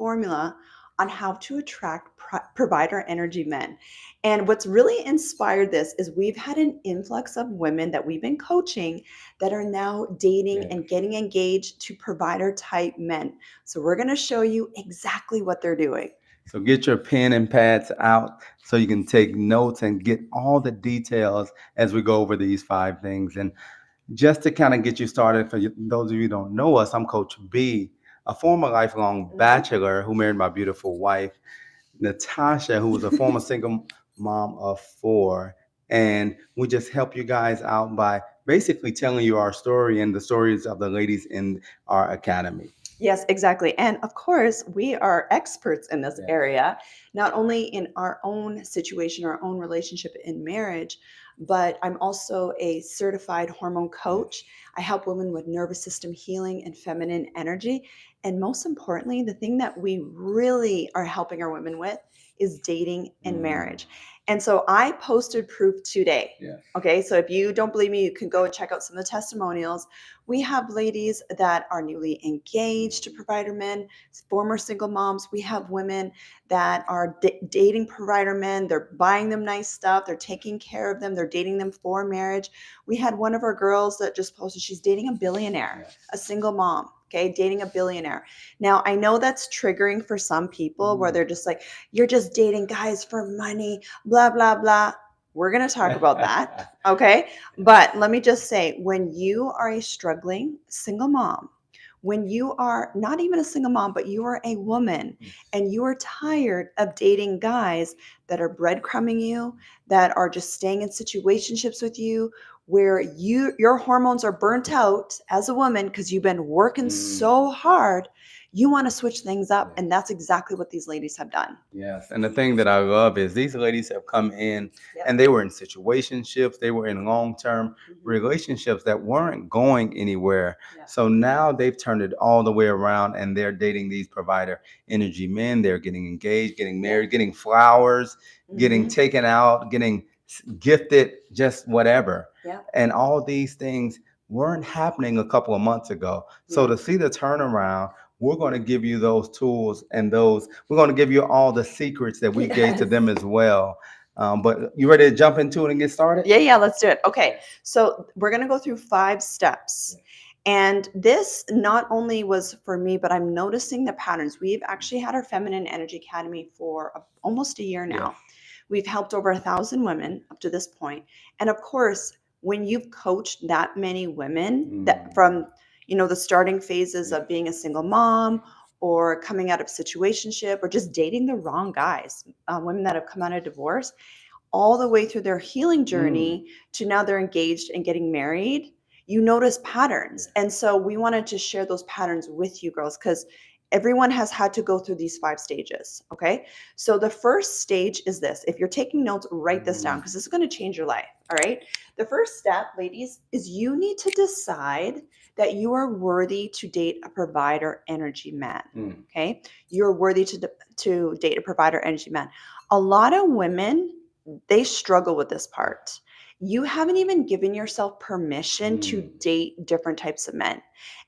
formula on how to attract provider energy men. And what's really inspired this is we've had an influx of women that we've been coaching that are now dating Yeah. and getting engaged to provider type men. So we're going to show you exactly what they're doing. So get your pen and pads out so you can take notes and get all the details as we go over these 5 things. And just to kind of get you started, those of you who don't know us, I'm Coach B, a former lifelong bachelor who married my beautiful wife, Natasha, who was a former single mom of 4. And we just help you guys out by basically telling you our story and the stories of the ladies in our academy. Yes, exactly. And of course, we are experts in this area, not only in our own situation, our own relationship in marriage, but I'm also a certified hormone coach. I help women with nervous system healing and feminine energy. And most importantly, the thing that we really are helping our women with is dating and marriage. And so I posted proof today. Okay, so if you don't believe me, you can go and check out some of the testimonials. We have ladies that are newly engaged to provider men, former single moms. We have women that are dating provider men. They're buying them nice stuff. They're taking care of them. They're dating them for marriage. We had one of our girls that just posted, she's dating a billionaire, a single mom. Okay, dating a billionaire. Now, I know that's triggering for some people where they're just like, you're just dating guys for money, blah, blah, blah. We're going to talk about that. Okay. But let me just say, when you are a struggling single mom, when you are not even a single mom, but you are a woman and you are tired of dating guys that are breadcrumbing you, that are just staying in situationships with you, where your hormones are burnt out as a woman because you've been working so hard, you want to switch things up. And that's exactly what these ladies have done. Yes. And the thing that I love is these ladies have come in and they were in situationships, they were in long-term relationships that weren't going anywhere. So now they've turned it all the way around and they're dating these provider energy men. They're getting engaged, getting married, getting flowers, getting taken out, getting gifted, just whatever. And all these things weren't happening a couple of months ago. So to see the turnaround, we're going to give you those tools and we're going to give you all the secrets that we gave to them as well. But you ready to jump into it and get started? Yeah, let's do it. Okay, so we're going to go through 5 steps. And this not only was for me, but I'm noticing the patterns. We've actually had our Feminine Energy Academy for almost a year now. We've helped over 1,000 women up to this point. And of course, when you've coached that many women that from the starting phases of being a single mom or coming out of situationship or just dating the wrong guys, women that have come out of divorce, all the way through their healing journey to now they're engaged and getting married, you notice patterns. And so we wanted to share those patterns with you girls because everyone has had to go through these 5 stages. Okay. So the first stage is this. If you're taking notes, write this down because this is going to change your life. All right. The first step, ladies, is you need to decide that you are worthy to date a provider energy man. Okay. You're worthy to date a provider energy man. A lot of women, they struggle with this part. You haven't even given yourself permission to date different types of men.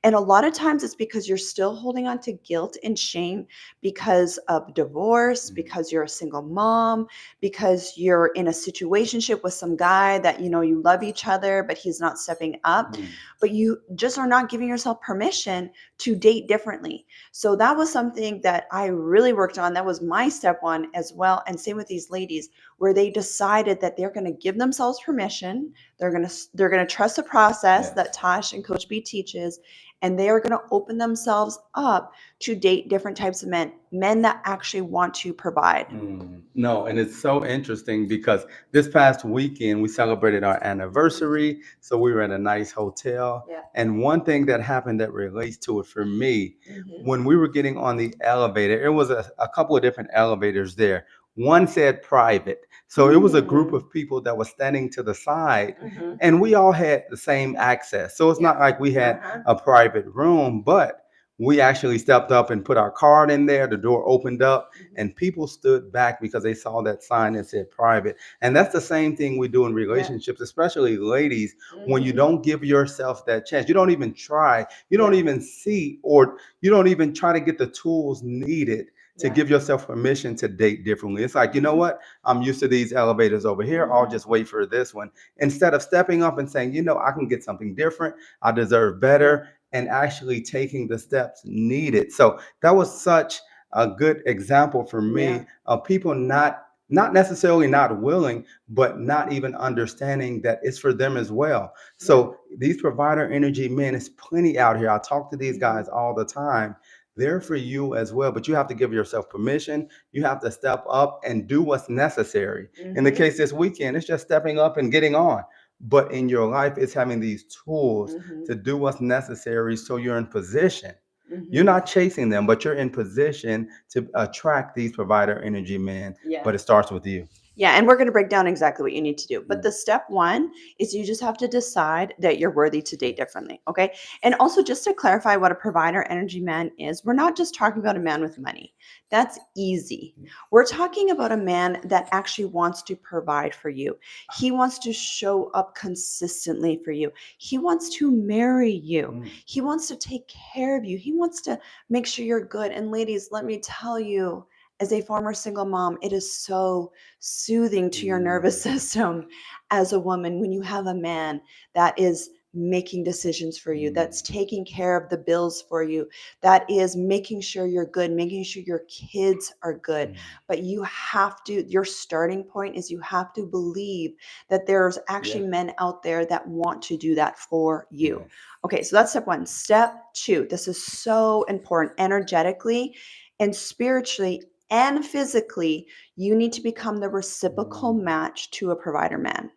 And a lot of times it's because you're still holding on to guilt and shame because of divorce, because you're a single mom, because you're in a situationship with some guy that, you love each other, but he's not stepping up. But you just are not giving yourself permission to date differently. So that was something that I really worked on. That was my step 1 as well. And same with these ladies, where they decided that they're going to give themselves permission. They're going to trust the process that Tosh and Coach B teaches, and they are going to open themselves up to date different types of men that actually want to provide. No, and it's so interesting because this past weekend we celebrated our anniversary. So we were at a nice hotel. And one thing that happened that relates to it for me, when we were getting on the elevator, it was a couple of different elevators there. One said private. So it was a group of people that was standing to the side and we all had the same access. So it's not like we had a private room, but we actually stepped up and put our card in there. The door opened up, Mhm. and people stood back because they saw that sign that said private. And that's the same thing we do in relationships, especially ladies. When you Mhm. don't give yourself that chance, you don't even try, you don't Yeah. even see, or you don't even try to get the tools needed to Yeah. give yourself permission to date differently. It's like, you know Mhm. what? I'm used to these elevators over here. I'll Mhm. just wait for this one. Instead of stepping up and saying, you know, I can get something different. I deserve better, and actually taking the steps needed. So that was such a good example for Yeah. me of people not necessarily not willing, but not even understanding that it's for them as well. Yeah. So these provider energy men, is plenty out here. I talk to these Mhm. guys all the time. They're for you as well, but you have to give yourself permission. You have to step up and do what's necessary. In the Mhm. case this weekend, it's just stepping up and getting on. But in your life, it's having these tools Mhm. to do what's necessary so you're in position. You're Mhm. not chasing them, but you're in position to attract these provider energy men. Yeah. But it starts with you. Yeah, and we're going to break down exactly what you need to do. But Mm. the step one is you just have to decide that you're worthy to date differently. Okay. And also, just to clarify what a provider energy man is, we're not just talking about a man with money. That's easy. We're talking about a man that actually wants to provide for you. He wants to show up consistently for you. He wants to marry you. Mm. He wants to take care of you. He wants to make sure you're good. And ladies, let me tell you, as a former single mom, it is so soothing to your nervous system as a woman when you have a man that is making decisions for you, that's taking care of the bills for you, that is making sure you're good, making sure your kids are good. But you have to, your starting point is you have to believe that there's actually men out there that want to do that for you. Yes. Okay, so that's step one. Step two, this is so important energetically and spiritually and physically. You need to become the reciprocal match to a provider man.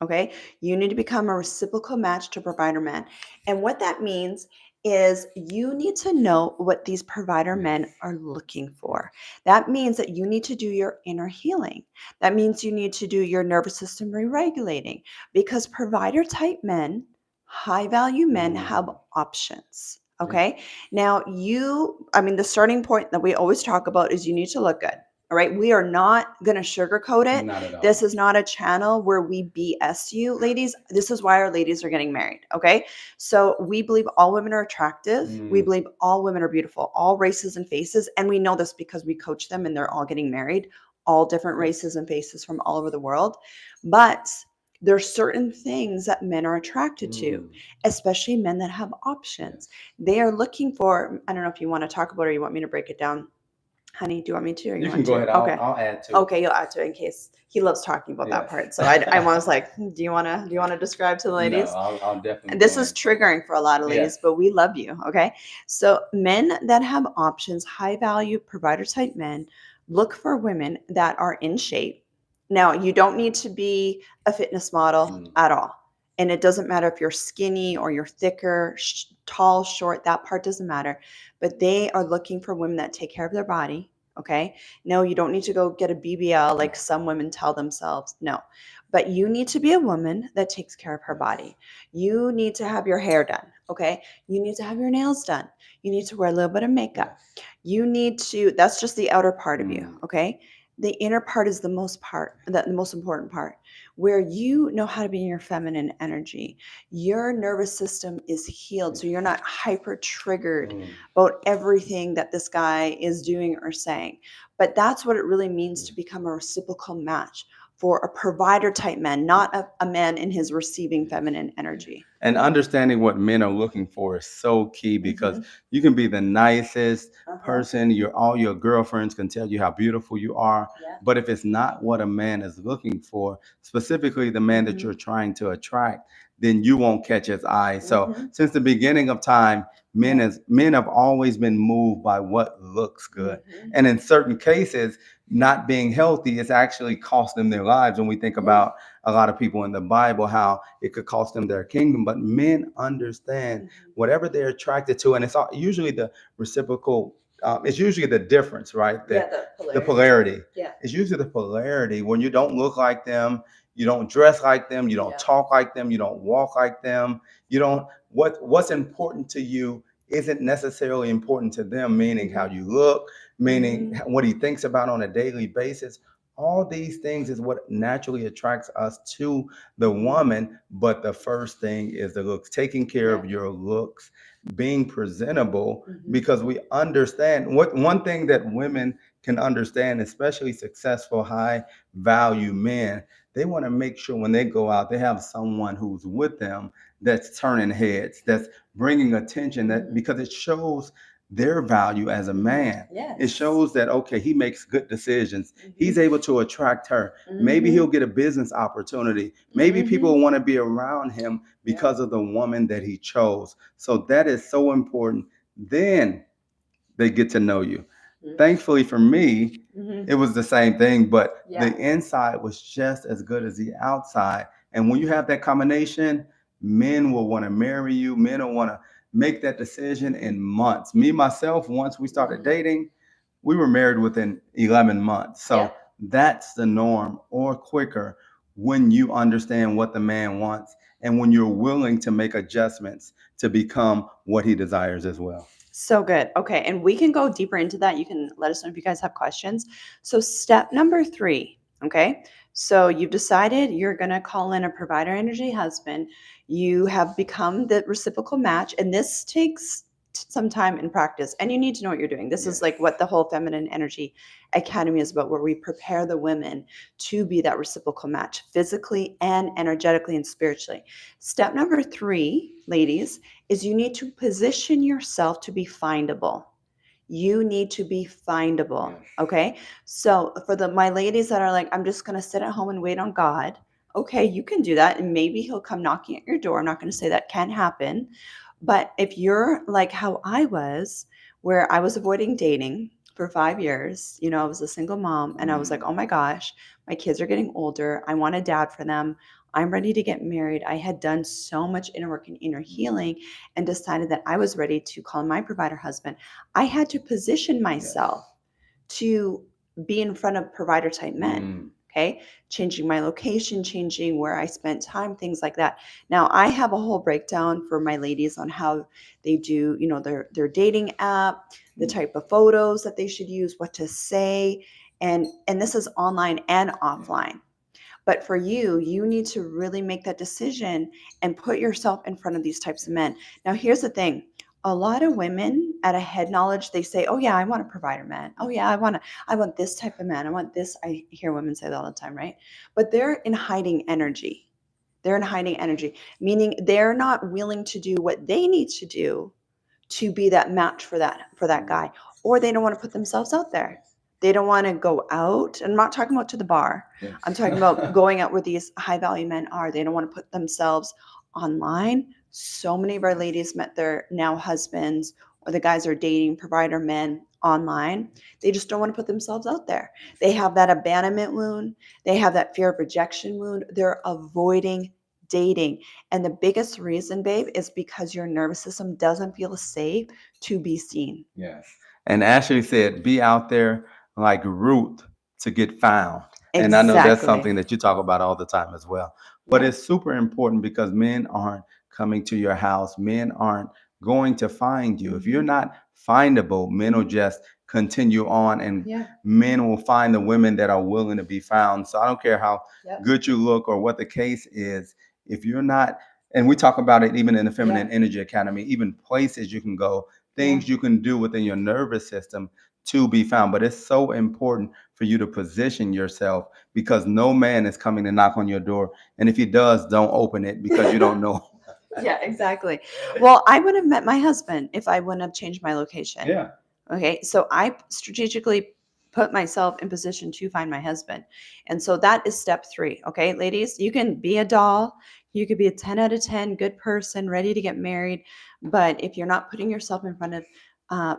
Okay. You need to become a reciprocal match to a provider man. And what that means is you need to know what these provider men are looking for. That means that you need to do your inner healing. That means you need to do your nervous system re-regulating, because provider type men, high value men, have options. Okay. Now, the starting point that we always talk about is you need to look good. All right. We are not going to sugarcoat it. Not at all. This is not a channel where we BS you, ladies. This is why our ladies are getting married. Okay. So we believe all women are attractive. We believe all women are beautiful, all races and faces. And we know this because we coach them and they're all getting married, all different races and faces from all over the world. But there's certain things that men are attracted to, especially men that have options. They are looking for, I don't know if you want to talk about it or you want me to break it down. Honey, do you want me to or you You want can go to? ahead. Okay. I'll add to it. Okay, you'll add to it in case he loves talking about that Yes. part. So I was like, do you wanna describe to the No, ladies? I'll definitely. And this go is in. triggering for a lot of ladies, Yes. but we love you. Okay. So men that have options, high value provider type men, look for women that are in shape. Now, you don't need to be a fitness model at all. And it doesn't matter if you're skinny or you're thicker, tall, short, that part doesn't matter. But they are looking for women that take care of their body. Okay. No, you don't need to go get a BBL like some women tell themselves. No. But you need to be a woman that takes care of her body. You need to have your hair done. Okay. You need to have your nails done. You need to wear a little bit of makeup. You need to, that's just the outer part of you. Okay. The inner part is the most important part, where you know how to be in your feminine energy. Your nervous system is healed. So you're not hyper triggered about everything that this guy is doing or saying. But that's what it really means to become a reciprocal match for a provider type man, not a man in his receiving feminine energy. And understanding what men are looking for is so key, because you can be the nicest person. All your girlfriends can tell you how beautiful you are. Yeah. But if it's not what a man is looking for, specifically the man that you're trying to attract, then you won't catch his eye. So since the beginning of time, men have always been moved by what looks good. And in certain cases, not being healthy is actually cost them their lives. When we think about a lot of people in the Bible, how it could cost them their kingdom. But men understand whatever they're attracted to, and it's usually the reciprocal. It's usually the difference, right? The polarity. Yeah. It's usually the polarity when you don't look like them, you don't dress like them, you don't talk like them, you don't walk like them. You don't. What's important to you isn't necessarily important to them, meaning how you look, meaning what he thinks about on a daily basis. All these things is what naturally attracts us to the woman. But the first thing is the looks, taking care of your looks, being presentable, because we understand what one thing that women can understand, especially successful, high value men, they want to make sure when they go out, they have someone who's with them that's turning heads, that's bringing attention, that because it shows their value as a man. It shows that, okay, he makes good decisions. He's able to attract her. Maybe he'll get a business opportunity. Maybe people want to be around him because of the woman that he chose. So that is so important. Then they get to know you. Thankfully for me, it was the same thing, but the inside was just as good as the outside. And when you have that combination, men will want to marry you. Men will want to make that decision in months. Me, myself, once we started dating, we were married within 11 months. So that's the norm, or quicker, when you understand what the man wants and when you're willing to make adjustments to become what he desires as well. So good. Okay. And we can go deeper into that. You can let us know if you guys have questions. So step number 3. Okay. So you've decided you're going to call in a provider energy husband. You have become the reciprocal match. And this takes some time in practice, and you need to know what you're doing. This is like what the whole Feminine Energy Academy is about, where we prepare the women to be that reciprocal match physically and energetically and spiritually. Step number 3, ladies, is you need to position yourself to be findable. You need to be findable. Okay. So for my ladies that are like, I'm just going to sit at home and wait on God. Okay. You can do that. And maybe he'll come knocking at your door. I'm not going to say that can't happen. But if you're like how I was, where I was avoiding dating for 5 years, I was a single mom, and I was like, oh my gosh, my kids are getting older. I want a dad for them. I'm ready to get married. I had done so much inner work and inner healing and decided that I was ready to call my provider husband. I had to position myself to be in front of provider type men. Okay. Changing my location, changing where I spent time, things like that. Now I have a whole breakdown for my ladies on how they do, their dating app, the type of photos that they should use, what to say. And this is online and offline. But for you, you need to really make that decision and put yourself in front of these types of men. Now, here's the thing. A lot of women at a head knowledge, they say, oh yeah, I want a provider man. Oh yeah, I want this type of man. I want this. I hear women say that all the time, right? But they're in hiding energy. They're in hiding energy, meaning they're not willing to do what they need to do to be that match for that guy, or they don't want to put themselves out there. They don't want to go out. I'm not talking about to the bar. I'm talking about going out where these high value men are. They don't want to put themselves online. So many of our ladies met their now husbands, or the guys are dating provider men online. They just don't want to put themselves out there. They have that abandonment wound. They have that fear of rejection wound. They're avoiding dating. And the biggest reason, babe, is because your nervous system doesn't feel safe to be seen. Yes. And Ashley said, be out there like Ruth to get found. Exactly. And I know that's something that you talk about all the time as well. But it's super important because men aren't coming to your house. Men aren't going to find you. If you're not findable, men will just continue on, and men will find the women that are willing to be found. So I don't care how good you look or what the case is. If you're not, and we talk about it even in the Feminine Energy Academy, even places you can go, things you can do within your nervous system to be found. But it's so important for you to position yourself, because no man is coming to knock on your door. And if he does, don't open it, because you don't know. Yeah, exactly. Well, I would have met my husband if I wouldn't have changed my location. Yeah. Okay. So I strategically put myself in position to find my husband. And so that is step 3. Okay, ladies, you can be a doll. You could be a 10 out of 10 good person ready to get married. But if you're not putting yourself in front of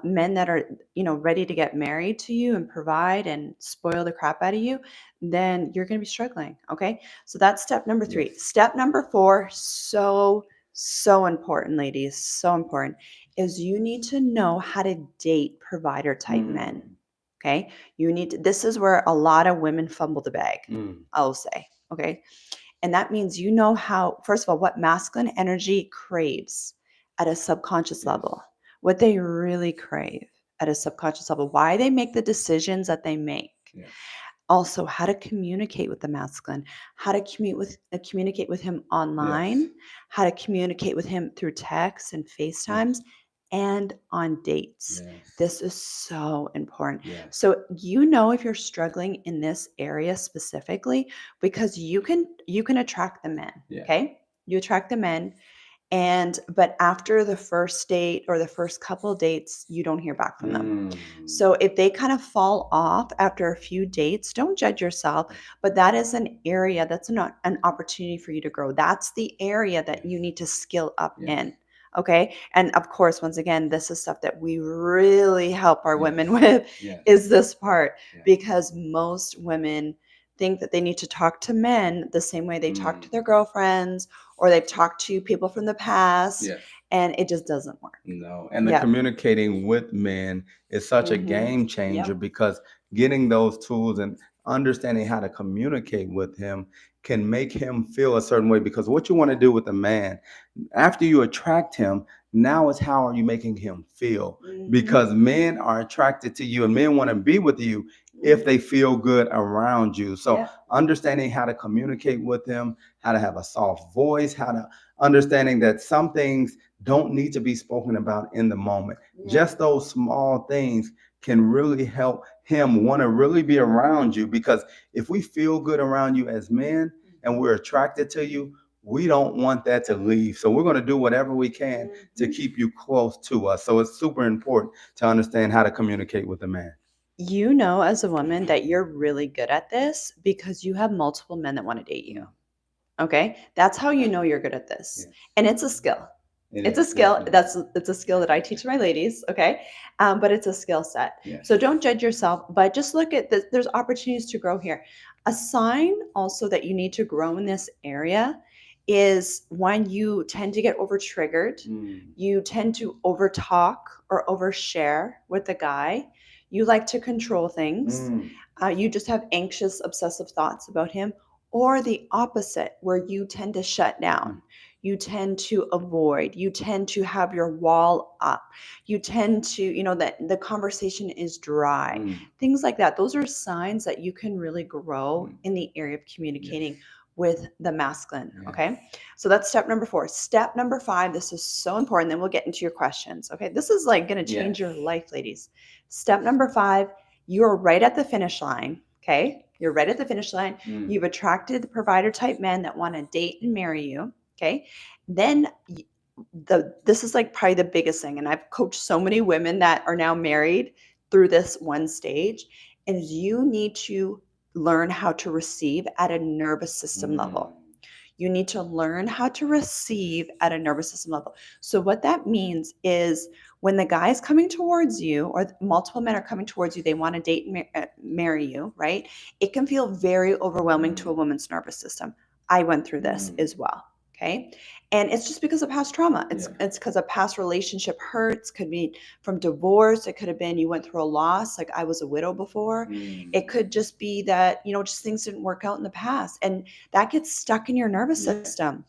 men that are, ready to get married to you and provide and spoil the crap out of you, then you're going to be struggling. Okay. So that's step number 3. Yes. Step number 4, so important, ladies, so important, is you need to know how to date provider type men. Okay. This is where a lot of women fumble the bag, I'll say. Okay. And that means how, first of all, what masculine energy craves at a subconscious level. what they really crave at a subconscious level, why they make the decisions that they make. Yeah. Also, how to communicate with the masculine, how to communicate with him online, Yes. how to communicate with him through texts and FaceTimes, Yes. and on dates. Yes. This is so important. Yes. So you know if you're struggling in this area specifically, because you can attract the men. Yeah. Okay, you attract the men, but after the first date or the first couple dates, you don't hear back from them. So if they kind of fall off after a few dates, don't judge yourself, but that is an area that's not an opportunity for you to grow. That's the area that you need to skill up Yes. in. Okay. And of course, once again, this is stuff that we really help our Yes. women with, Yes. is this part, Yes. because most women think that they need to talk to men the same way they talk to their girlfriends, or they've talked to people from the past, Yes. and it just doesn't work. No, and the Yeah. communicating with men is such a Mhm. game changer Yep. because getting those tools and understanding how to communicate with him can make him feel a certain way. Because what you want to do with a man after you attract him, now is how are you making him feel? Because men are attracted to you and men want to be with you if they feel good around you. So Yeah. understanding how to communicate with him, how to have a soft voice, how to understanding that some things don't need to be spoken about in the moment. Just those small things can really help him want to really be around you, because if we feel good around you as men and we're attracted to you, we don't want that to leave. So we're going to do whatever we can to keep you close to us. So it's super important to understand how to communicate with a man. You know, as a woman, that you're really good at this because you have multiple men that want to date you. Okay. That's how you know you're good at this. Yes. And it's a skill. It It's is, a skill. definitely. It's a skill that I teach my ladies. Okay. But it's a skill set. Yes. So don't judge yourself, but just look at this. There's opportunities to grow here. A sign also that you need to grow in this area is when you tend to get over triggered, you tend to over talk or overshare with the guy. You like to control things. You just have anxious, obsessive thoughts about him, or the opposite, where you tend to shut down. You tend to avoid. You tend to have your wall up. You tend to, that the conversation is dry. Things like that. Those are signs that you can really grow in the area of communicating with the masculine. Okay. So that's step number 4. Step number 5, this is so important. Then we'll get into your questions. Okay. This is like going to change your life, ladies. Step number 5, you're right at the finish line. Okay. You're right at the finish line. You've attracted the provider type men that want to date and marry you. Okay. Then this is like probably the biggest thing. And I've coached so many women that are now married through this one stage, and you need to learn how to receive at a nervous system level. You need to learn how to receive at a nervous system level. So what that means is when the guy is coming towards you, or multiple men are coming towards you, they want to date and marry you, right? It can feel very overwhelming to a woman's nervous system. I went through this as well. Okay. And it's just because of past trauma. It's because of past relationship hurts. Could be from divorce. It could have been you went through a loss. Like I was a widow before. It could just be that, just things didn't work out in the past. And that gets stuck in your nervous system.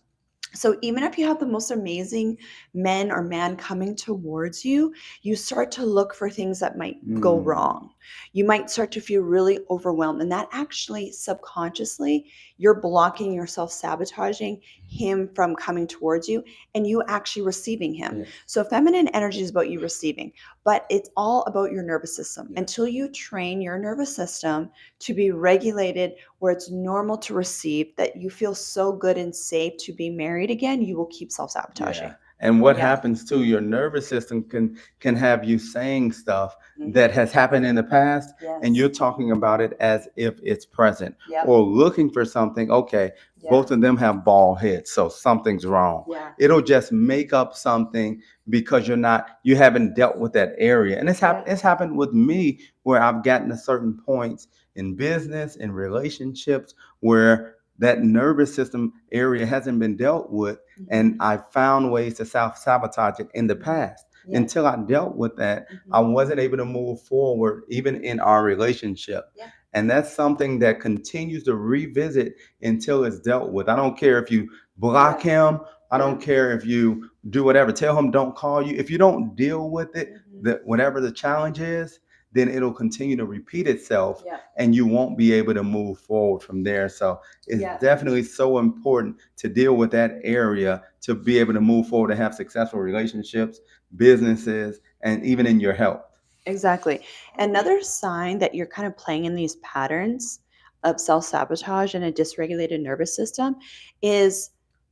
So even if you have the most amazing men or man coming towards you, you start to look for things that might go wrong. You might start to feel really overwhelmed. And that actually subconsciously, you're blocking yourself, sabotaging him from coming towards you, and you actually receiving him. So feminine energy is about you receiving, but it's all about your nervous system. Until you train your nervous system to be regulated where it's normal to receive, that you feel so good and safe to be married again, you will keep self-sabotaging. Yeah. And what happens too, your nervous system can have you saying stuff that has happened in the past, and you're talking about it as if it's present, or looking for something. Okay, both of them have bald heads, so something's wrong. It'll just make up something because you haven't dealt with that area. And it's happened with me, where I've gotten to certain points in business, in relationships, where that nervous system area hasn't been dealt with, and I found ways to self-sabotage it in the past. Until I dealt with that, I wasn't able to move forward, even in our relationship. And that's something that continues to revisit until it's dealt with. I don't care if you block him. I don't care if you do whatever. Tell him don't call you. If you don't deal with it, Mhm. that whatever the challenge is, then it'll continue to repeat itself, Yeah. and you won't be able to move forward from there. So it's Yeah. definitely so important to deal with that area to be able to move forward and have successful relationships, businesses, and even in your health. Exactly. Another sign that you're kind of playing in these patterns of self sabotage and a dysregulated nervous system is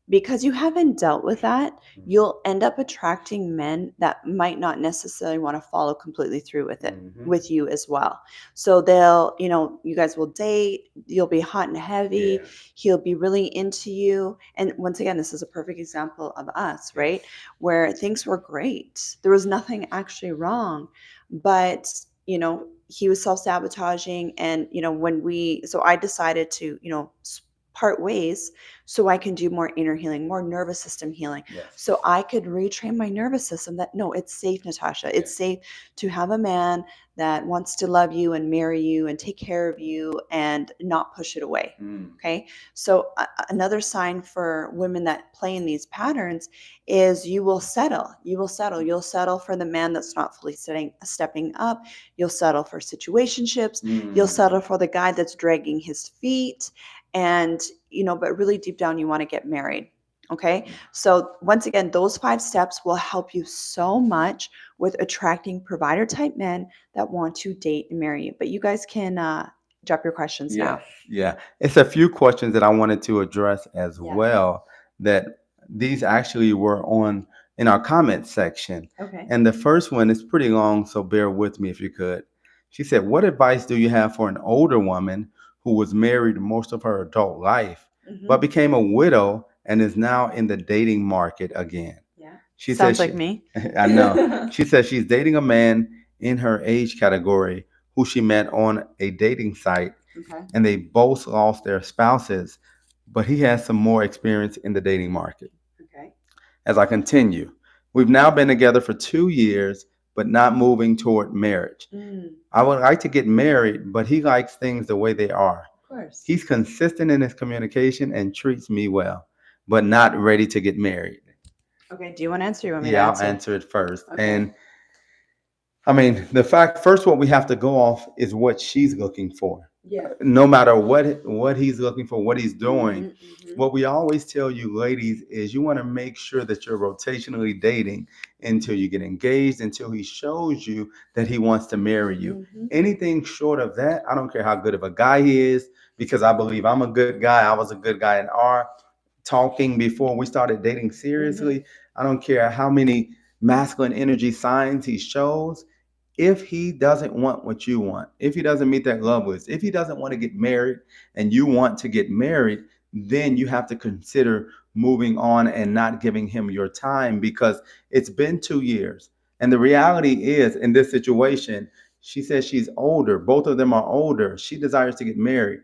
because you haven't dealt with that, you'll end up attracting men that might not necessarily want to follow completely through with it, Mhm. with you as well. So they'll, you guys will date, you'll be hot and heavy, Yeah. he'll be really into you. And once again, this is a perfect example of us, right? Yes. Where things were great. There was nothing actually wrong, but he was self-sabotaging. And so I decided to part ways so I can do more inner healing, more nervous system healing, Yes. so I could retrain my nervous system that no, it's safe, Natasha, it's safe to have a man that wants to love you and marry you and take care of you and not push it away. Mm. Okay. So another sign for women that play in these patterns is you'll settle for the man that's not fully stepping up. You'll settle for situationships. You'll Mm. settle for the guy that's dragging his feet. And but really deep down you want to get married. Okay. So once again, those 5 steps will help you so much with attracting provider type men that want to date and marry you. But you guys can drop your questions now. Yes, yeah. It's a few questions that I wanted to address as Yeah. well, that these actually were on in our comment section. Okay. And the first one is pretty long, so bear with me if you could. She said, "What advice do you have for an older woman who was married most of her adult life, but Mhm. became a widow and is now in the dating market again?" Yeah. She Sounds says like she, me. I know. She says she's dating a man in her age category who she met on a dating site, Okay. and they both lost their spouses, but he has some more experience in the dating market. Okay. As I continue, we've now been together for 2 years, but not moving toward marriage. Mm, I would like to get married, but he likes things the way they are. of course. He's consistent in his communication and treats me well, but not ready to get married. Okay. Do you want to answer? Or you want me to Yeah, I'll answer? answer it first. Okay. And I mean, the fact first, what we have to go off is what she's looking for. Yeah. No matter what he's looking for, what he's doing. Mhm. What we always tell you, ladies, is you want to make sure that you're rotationally dating until you get engaged, until he shows you that he wants to marry you. Mhm. Anything short of that, I don't care how good of a guy he is, because I believe I'm a good guy. I was a good guy in our talking before we started dating seriously. I don't care how many masculine energy signs he shows. If he doesn't want what you want, if he doesn't meet that love list, if he doesn't want to get married and you want to get married, then you have to consider moving on and not giving him your time, because it's been 2 years. And the reality is, in this situation, she says she's older. Both of them are older. She desires to get married.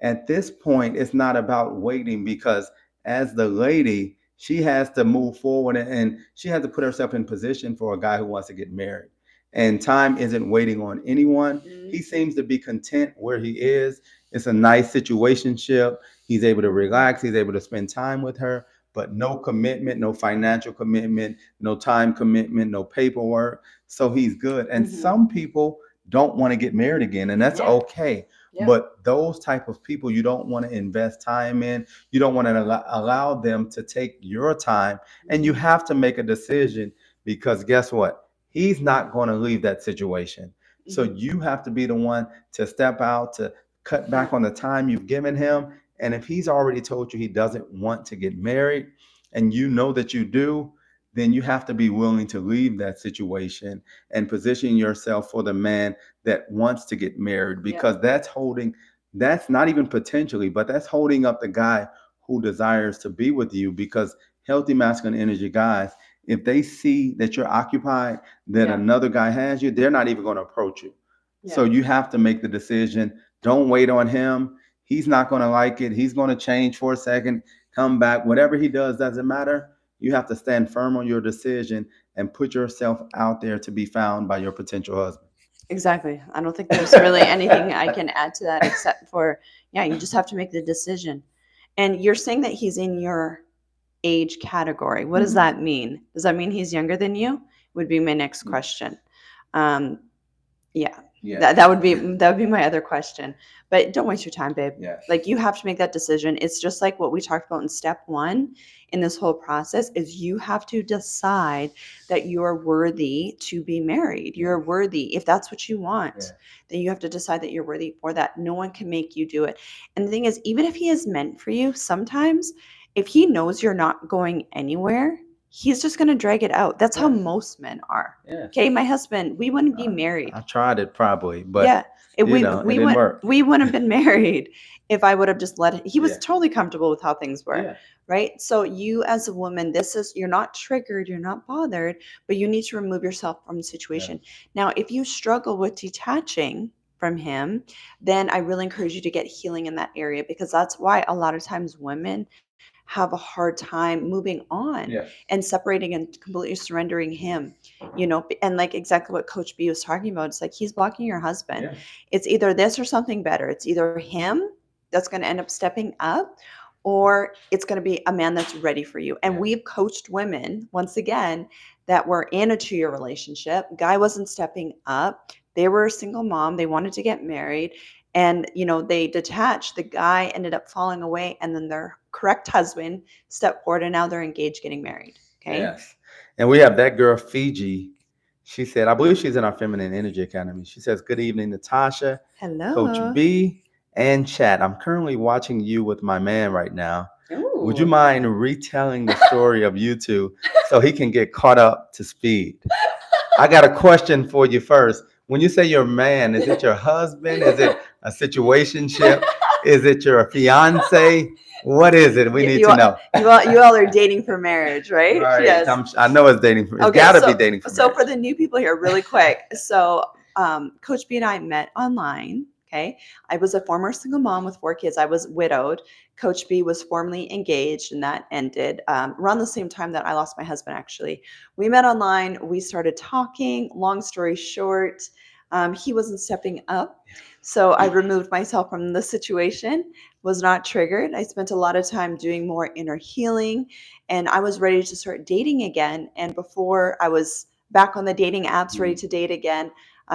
At this point, it's not about waiting, because as the lady, she has to move forward and she has to put herself in position for a guy who wants to get married. And time isn't waiting on anyone. He seems to be content where he is. It's a nice situationship. He's able to relax. He's able to spend time with her, but no commitment, no financial commitment, no time commitment, no paperwork. So he's good. And some people don't want to get married again, and that's okay. Yeah. But those type of people you don't want to invest time in. You don't want to allow them to take your time, and you have to make a decision, because guess what? He's not going to leave that situation. So you have to be the one to step out, to cut back on the time you've given him. And if he's already told you he doesn't want to get married, and you know that you do, then you have to be willing to leave that situation and position yourself for the man that wants to get married, because that's not even potentially, but that's holding up the guy who desires to be with you. Because healthy masculine energy guys, if they see that you're occupied, that another guy has you, they're not even going to approach you. So you have to make the decision. Don't wait on him. He's not going to like it. He's going to change for a second, come back. Whatever he does doesn't matter. You have to stand firm on your decision and put yourself out there to be found by your potential husband. Exactly. I don't think there's really anything I can add to that except for, yeah, you just have to make the decision. And you're saying that he's in your age category. What does that mean? Does that mean he's younger than you? Would be my next question. Yeah. That would be my other question. But don't waste your time, babe. Yes. Like, you have to make that decision. It's just like what we talked about in step 1 in this whole process is you have to decide that you're worthy to be married. You're worthy. If that's what you want, then you have to decide that you're worthy for that. No one can make you do it. And the thing is, even if he is meant for you, sometimes if he knows you're not going anywhere, he's just going to drag it out. That's how most men are. Okay, my husband, we wouldn't be married. I tried it probably, but we didn't work. We wouldn't have been married if I would have just let it. He was totally comfortable with how things were. Right? So you as a woman, you're not triggered, you're not bothered, but you need to remove yourself from the situation. Now, if you struggle with detaching from him, then I really encourage you to get healing in that area, because that's why a lot of times women have a hard time moving on and separating and completely surrendering him, and like exactly what Coach B was talking about. It's like, he's blocking your husband. It's either this or something better. It's either him that's going to end up stepping up, or it's going to be a man that's ready for you. And we've coached women, once again, that were in a 2-year relationship. Guy wasn't stepping up. They were a single mom. They wanted to get married. And, they detached. The guy ended up falling away. And then their correct husband stepped forward. And now they're engaged, getting married. Okay. Yes. And we have that girl, Fiji. She said, I believe she's in our Feminine Energy Academy. She says, good evening, Natasha. Hello. Coach B and chat. I'm currently watching you with my man right now. Ooh. Would you mind retelling the story of you two so he can get caught up to speed? I got a question for you first. When you say your man, is it your husband? Is it a situationship? Is it your fiance? What is it? We need to know. You all are dating for marriage, right? Right. Yes. I know it's dating for. It's got to be dating for marriage. So for the new people here, really quick. So Coach B and I met online. Okay. I was a former single mom with 4 kids. I was widowed. Coach B was formerly engaged, and that ended around the same time that I lost my husband, actually. We met online. We started talking. Long story short, he wasn't stepping up. So I removed myself from the situation, was not triggered. I spent a lot of time doing more inner healing, and I was ready to start dating again. And before I was back on the dating apps, ready to date again,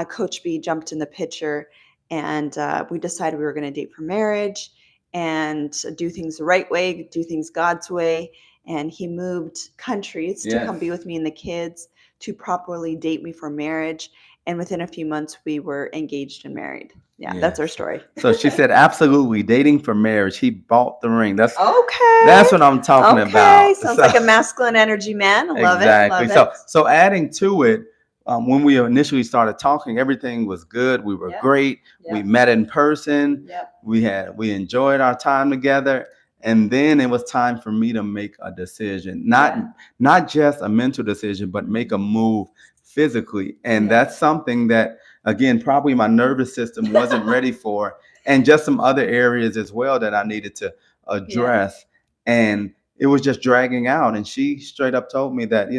Coach B jumped in the picture, and we decided we were going to date for marriage and do things the right way, do things God's way. And he moved countries to come be with me and the kids, to properly date me for marriage. And within a few months, we were engaged and married. That's our story. So she said, absolutely, dating for marriage. He bought the ring. That's okay. That's what I'm talking about. Sounds like a masculine energy man. Love it. Love it. So adding to it, when we initially started talking, everything was good. We were great. We met in person. We enjoyed our time together. And then it was time for me to make a decision, not just a mental decision, but make a move physically. And that's something that, again, probably my nervous system wasn't ready for, and just some other areas as well that I needed to address. And it was just dragging out. And she straight up told me that,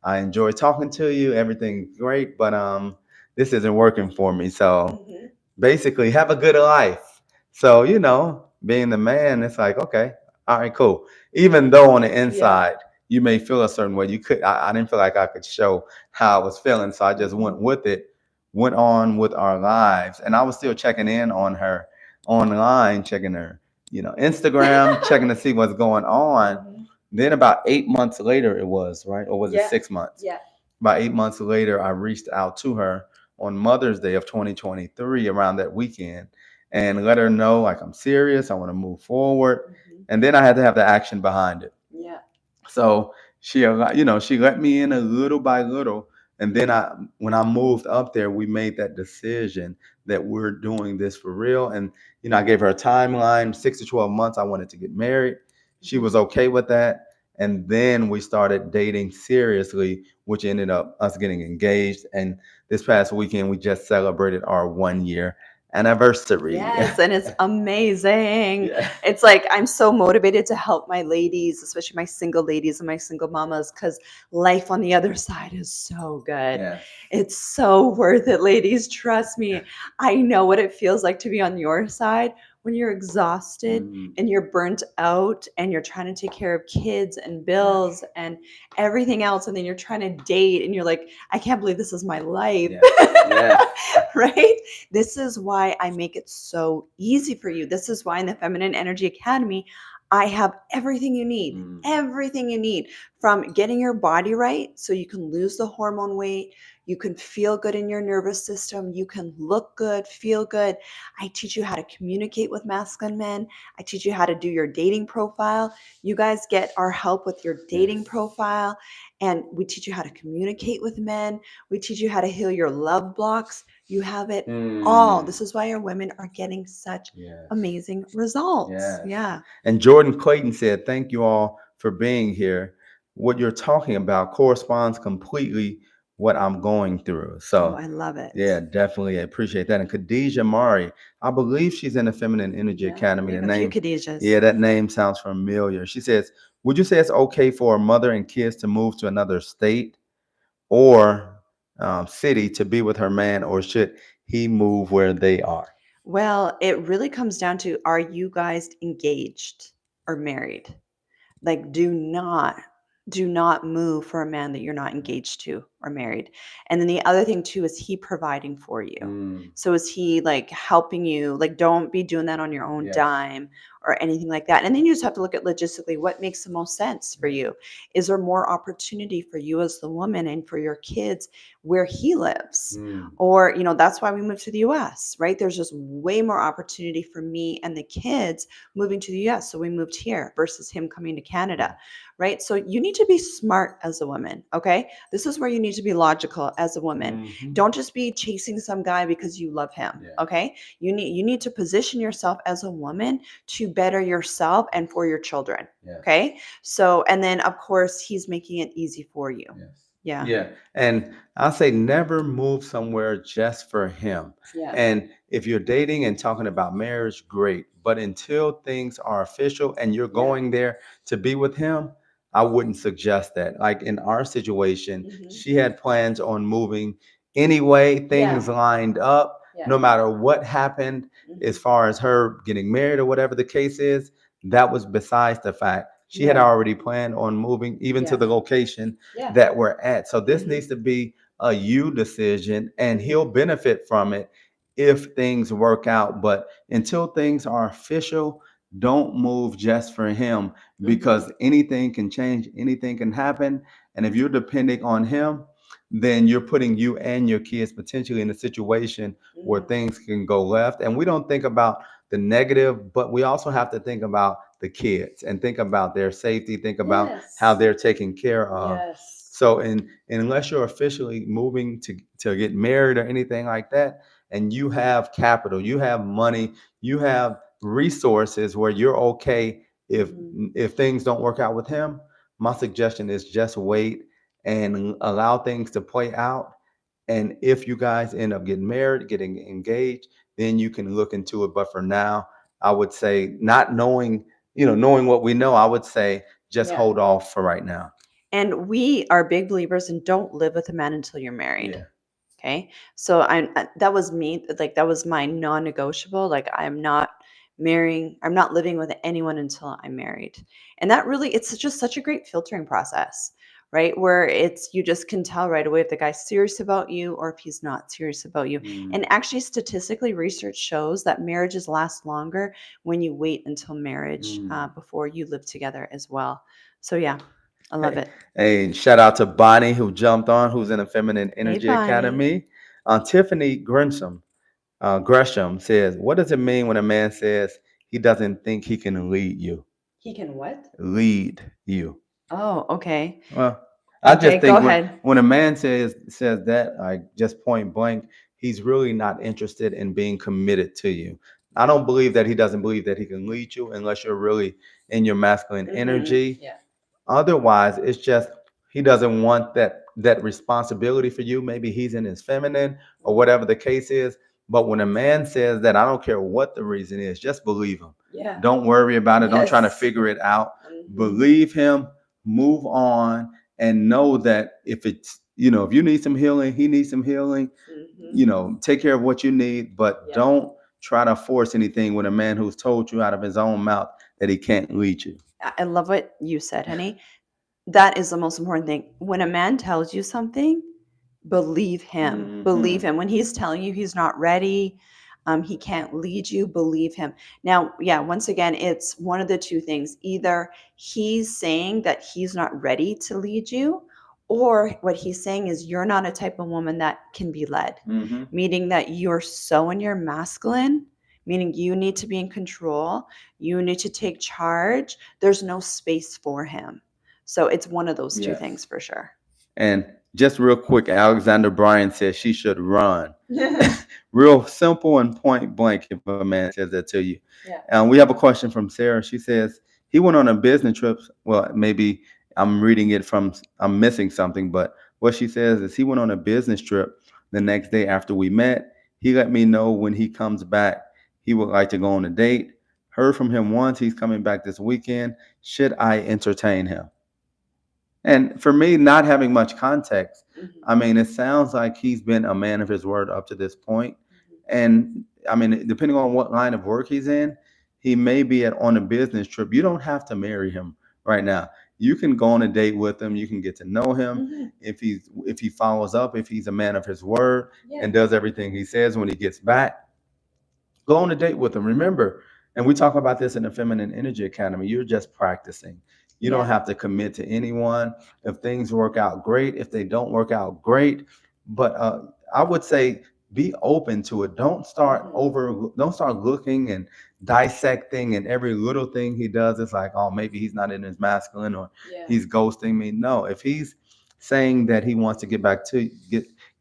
I enjoy talking to you. Everything's great, but this isn't working for me. So basically, have a good life. So, being the man, it's like, okay, all right, cool. Even though on the inside, you may feel a certain way. I didn't feel like I could show how I was feeling. So I just went with it, went on with our lives. And I was still checking in on her online, checking her, Instagram, checking to see what's going on. Then about 8 months later, it was, right? Or was it 6 months? About 8 months later, I reached out to her on Mother's Day of 2023, around that weekend, and let her know, like, I'm serious. I want to move forward. And then I had to have the action behind it. So she let me in a little by little. And then when I moved up there, we made that decision that we're doing this for real. And, I gave her a timeline, 6 to 12 months. I wanted to get married. She was okay with that. And then we started dating seriously, which ended up us getting engaged. And this past weekend, we just celebrated our 1-year anniversary. Yes, and it's amazing. It's like, I'm so motivated to help my ladies, especially my single ladies and my single mamas, because life on the other side is so good. It's so worth it, ladies. Trust me. I know what it feels like to be on your side when you're exhausted Mm. and you're burnt out and you're trying to take care of kids and bills and everything else, and then you're trying to date and you're like, I can't believe this is my life. Right? This is why I make it so easy for you. This is why in the Feminine Energy Academy, I have everything you need, everything you need, from getting your body right so you can lose the hormone weight, you can feel good in your nervous system, you can look good, feel good. I teach you how to communicate with masculine men. I teach you how to do your dating profile. You guys get our help with your dating profile, and we teach you how to communicate with men. We teach you how to heal your love blocks. You have it all. This is why our women are getting such amazing results. Yeah. And Jordan Clayton said, thank you all for being here. What you're talking about corresponds completely what I'm going through. Oh, So I love it. yeah, definitely. I appreciate that. And Khadijah Mari, I believe she's in the Feminine Energy Academy. We The have a few name, Khadijas. yeah, that name sounds familiar. She says, would you say it's okay for a mother and kids to move to another state or city to be with her man, or should he move where they are? Well, it really comes down to, are you guys engaged or married? Like, do not move for a man that you're not engaged to or married. And then the other thing too, is he providing for you? So is he like helping you? Like, don't be doing that on your own dime or anything like that. And then you just have to look at logistically what makes the most sense for you. Is there more opportunity for you as the woman and for your kids where he lives? Or, that's why we moved to the US, right? There's just way more opportunity for me and the kids moving to the US. So we moved here versus him coming to Canada, right? So you need to be smart as a woman, okay? This is where you need to be logical as a woman. Don't just be chasing some guy because you love him, okay? You need to position yourself as a woman to better yourself and for your children, okay? So, and then of course, he's making it easy for you. Yeah. Yeah. And I say never move somewhere just for him. Yeah. And if you're dating and talking about marriage, great. But until things are official and you're going there to be with him, I wouldn't suggest that. Like in our situation, she had plans on moving anyway, things lined up, no matter what happened as far as her getting married or whatever the case is. That was besides the fact. She had already planned on moving even to the location that we're at. So this needs to be a you decision, and he'll benefit from it if things work out. But until things are official, don't move just for him, because anything can change, anything can happen. And if you're depending on him, then you're putting you and your kids potentially in a situation where things can go left. And we don't think about the negative, but we also have to think about the kids and think about their safety, think about how they're taken care of. So unless you're officially moving to get married or anything like that, and you have capital, you have money, you have resources where you're okay if things don't work out with him, my suggestion is just wait and allow things to play out. And if you guys end up getting married, getting engaged, then you can look into it. But for now, I would say, not knowing, knowing what we know, I would say just hold off for right now. And we are big believers in don't live with a man until you're married. Okay. So that was me. Like, that was my non-negotiable. Like, I'm not living with anyone until I'm married. And that really, it's just such a great filtering process, right? Where you just can tell right away if the guy's serious about you or if he's not serious about you. And actually, statistically, research shows that marriages last longer when you wait until marriage before you live together as well. So yeah, I love it. Hey, shout out to Bonnie who jumped on, who's in the Feminine Energy Bonnie. Academy. Tiffany Gresham says, what does it mean when a man says he doesn't think he can lead you? He can what? Lead you. Oh, okay. Well, I Okay, just think go ahead. when a man says that, like, just point blank, he's really not interested in being committed to you. I don't believe that he doesn't believe that he can lead you unless you're really in your masculine energy. Yeah. Otherwise, it's just he doesn't want that responsibility for you. Maybe he's in his feminine or whatever the case is. But when a man says that, I don't care what the reason is, just believe him. Yeah. Don't worry about it. Don't try to figure it out. Believe him, move on, and know that if it's, if you need some healing, he needs some healing, take care of what you need, but don't try to force anything with a man who's told you out of his own mouth that he can't lead you. I love what you said, honey. That is the most important thing. When a man tells you something, believe him. Believe him. When he's telling you he's not ready, he can't lead you, believe him. Now, yeah, once again, it's one of the two things. Either he's saying that he's not ready to lead you, or what he's saying is you're not a type of woman that can be led, meaning that you're so in your masculine, meaning you need to be in control, you need to take charge. There's no space for him. So it's one of those two things for sure. And just real quick, Alexander Bryan says she should run. Real simple and point blank if a man says that to you. We have a question from Sarah. She says, he went on a business trip. Well, maybe I'm reading it from, I'm missing something, but what she says is he went on a business trip the next day after we met. He let me know when he comes back, he would like to go on a date. Heard from him once, he's coming back this weekend. Should I entertain him? And for me, not having much context, I mean, it sounds like he's been a man of his word up to this point. And I mean, depending on what line of work he's in, he may be on a business trip. You don't have to marry him right now. You can go on a date with him. You can get to know him. If he follows up, if he's a man of his word and does everything he says when he gets back, go on a date with him. Remember, and we talk about this in the Feminine Energy Academy, you're just practicing. You don't have to commit to anyone. If things work out, great. If they don't work out, great. But I would say be open to it. Don't start looking and dissecting, and every little thing he does is like, oh, maybe he's not in his masculine, or he's ghosting me. No, if he's saying that he wants to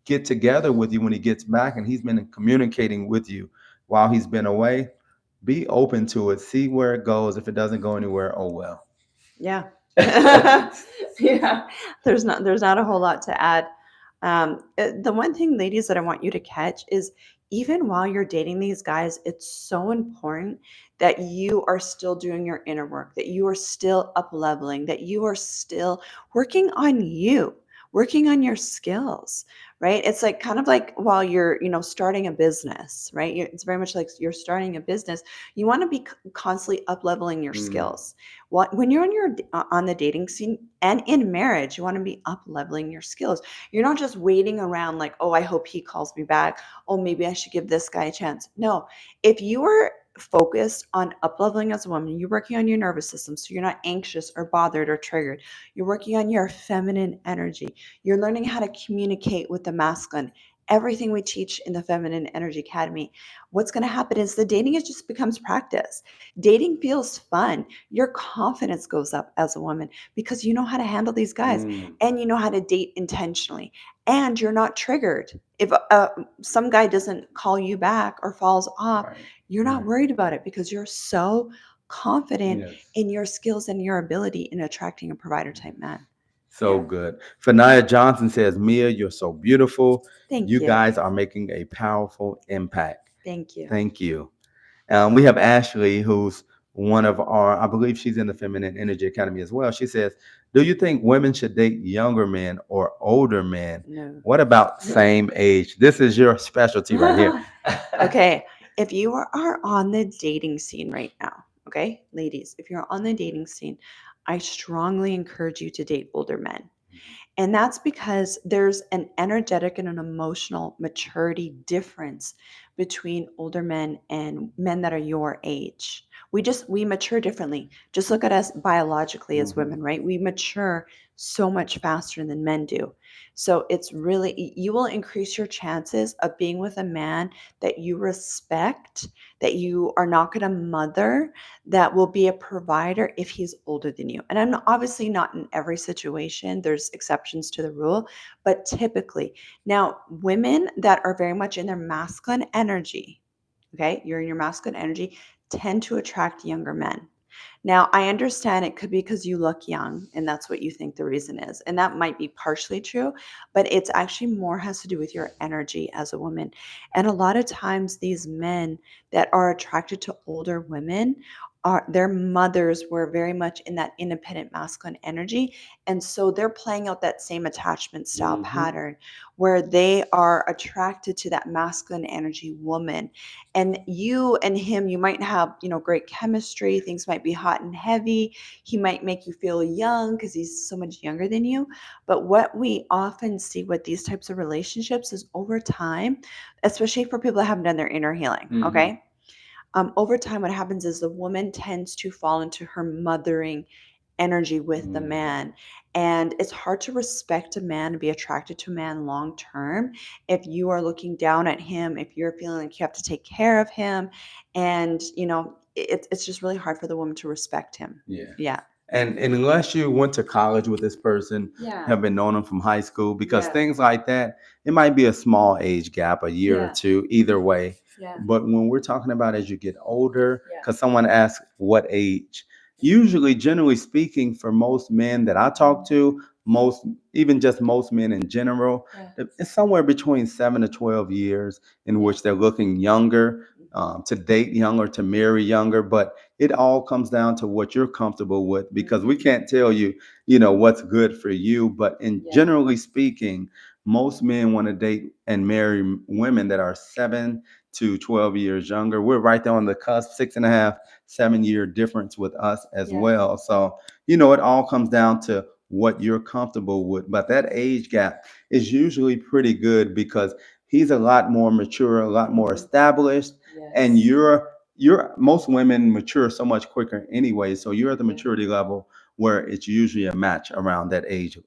get together with you when he gets back, and he's been communicating with you while he's been away, be open to it. See where it goes. If it doesn't go anywhere, oh well. Yeah. There's not a whole lot to add. The one thing, ladies, that I want you to catch is even while you're dating these guys, it's so important that you are still doing your inner work, that you are still up leveling, that you are still working on you, working on your skills, right? It's like kind of like while you're, starting a business, right? It's very much like you're starting a business. You want to be constantly up leveling your skills. When you're on the dating scene and in marriage, you want to be up leveling your skills. You're not just waiting around like, oh, I hope he calls me back. Oh, maybe I should give this guy a chance. No, if you are focused on up leveling as a woman, you're working on your nervous system, so you're not anxious or bothered or triggered. You're working on your feminine energy. You're learning how to communicate with the masculine. Everything we teach in the Feminine Energy Academy, what's going to happen is the dating just becomes practice. Dating feels fun. Your confidence goes up as a woman because you know how to handle these guys and you know how to date intentionally, and you're not triggered. If some guy doesn't call you back or falls off, you're not worried about it because you're so confident in your skills and your ability in attracting a provider type man. So good. Fanaya Johnson says, Mia, you're so beautiful. Thank you. You guys are making a powerful impact. Thank you. Thank you. We have Ashley, who's one of our, I believe she's in the Feminine Energy Academy as well. She says, do you think women should date younger men or older men? No. What about same age? This is your specialty right here. Okay. If you are on the dating scene right now, okay, ladies, if you're on the dating scene, I strongly encourage you to date older men. And that's because there's an energetic and an emotional maturity difference between older men and men that are your age. We mature differently. Just look at us biologically as women, right? We mature so much faster than men do. So it's really, you will increase your chances of being with a man that you respect, that you are not going to mother, that will be a provider if he's older than you. And I'm obviously not in every situation. There's exceptions to the rule, but typically. Now, women that are very much in their masculine energy, okay, you're in your masculine energy, tend to attract younger men. Now, I understand it could be because you look young and that's what you think the reason is. And that might be partially true, but it's actually more has to do with your energy as a woman. And a lot of times these men that are attracted to older women their mothers were very much in that independent masculine energy, and so they're playing out that same attachment style pattern where they are attracted to that masculine energy woman. And you and him, you might have, great chemistry, things might be hot and heavy, he might make you feel young because he's so much younger than you. But what we often see with these types of relationships is over time, especially for people that haven't done their inner healing, okay, over time, what happens is the woman tends to fall into her mothering energy with the man. And it's hard to respect a man and be attracted to a man long term if you are looking down at him, if you're feeling like you have to take care of him. And, it's just really hard for the woman to respect him. Yeah. Yeah. And unless you went to college with this person, have been knowing them from high school, because things like that, it might be a small age gap, a year or two, either way. But when we're talking about as you get older, because someone asked what age, usually, generally speaking, for most men that I talk to, even just most men in general, it's somewhere between 7 to 12 years in which they're looking younger, to date younger, to marry younger. But it all comes down to what you're comfortable with, because we can't tell you, what's good for you. But in generally speaking, most men want to date and marry women that are 7 to 12 years younger. We're right there on the cusp, 6.5, 7 year difference with us as well. So, it all comes down to what you're comfortable with. But that age gap is usually pretty good because he's a lot more mature, a lot more established, and you're most women mature so much quicker anyway. So you're at the maturity level where it's usually a match around that age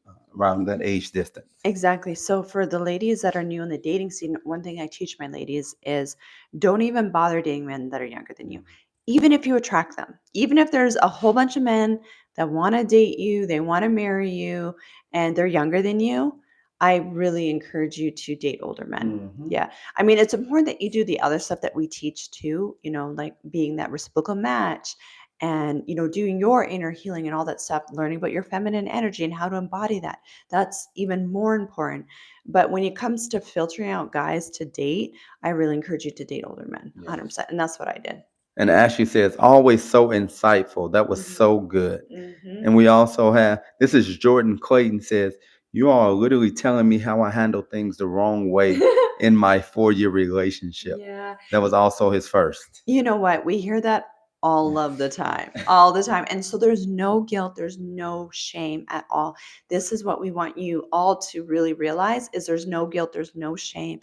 distance. Exactly. So for the ladies that are new in the dating scene, one thing I teach my ladies is don't even bother dating men that are younger than you. Even if you attract them, even if there's a whole bunch of men that want to date you, they want to marry you, and they're younger than you, I really encourage you to date older men. Yeah. I mean, it's important that you do the other stuff that we teach too, like being that reciprocal match and, doing your inner healing and all that stuff, learning about your feminine energy and how to embody that. That's even more important. But when it comes to filtering out guys to date, I really encourage you to date older men, 100%. And that's what I did. And Ashley says, always so insightful. That was so good. And we also have, this is Jordan Clayton says, you all are literally telling me how I handle things the wrong way in my 4 year relationship. That was also his first. You know what? We hear that all of the time, all the time. And so there's no guilt, there's no shame at all. This is what we want you all to really realize is there's no guilt, there's no shame.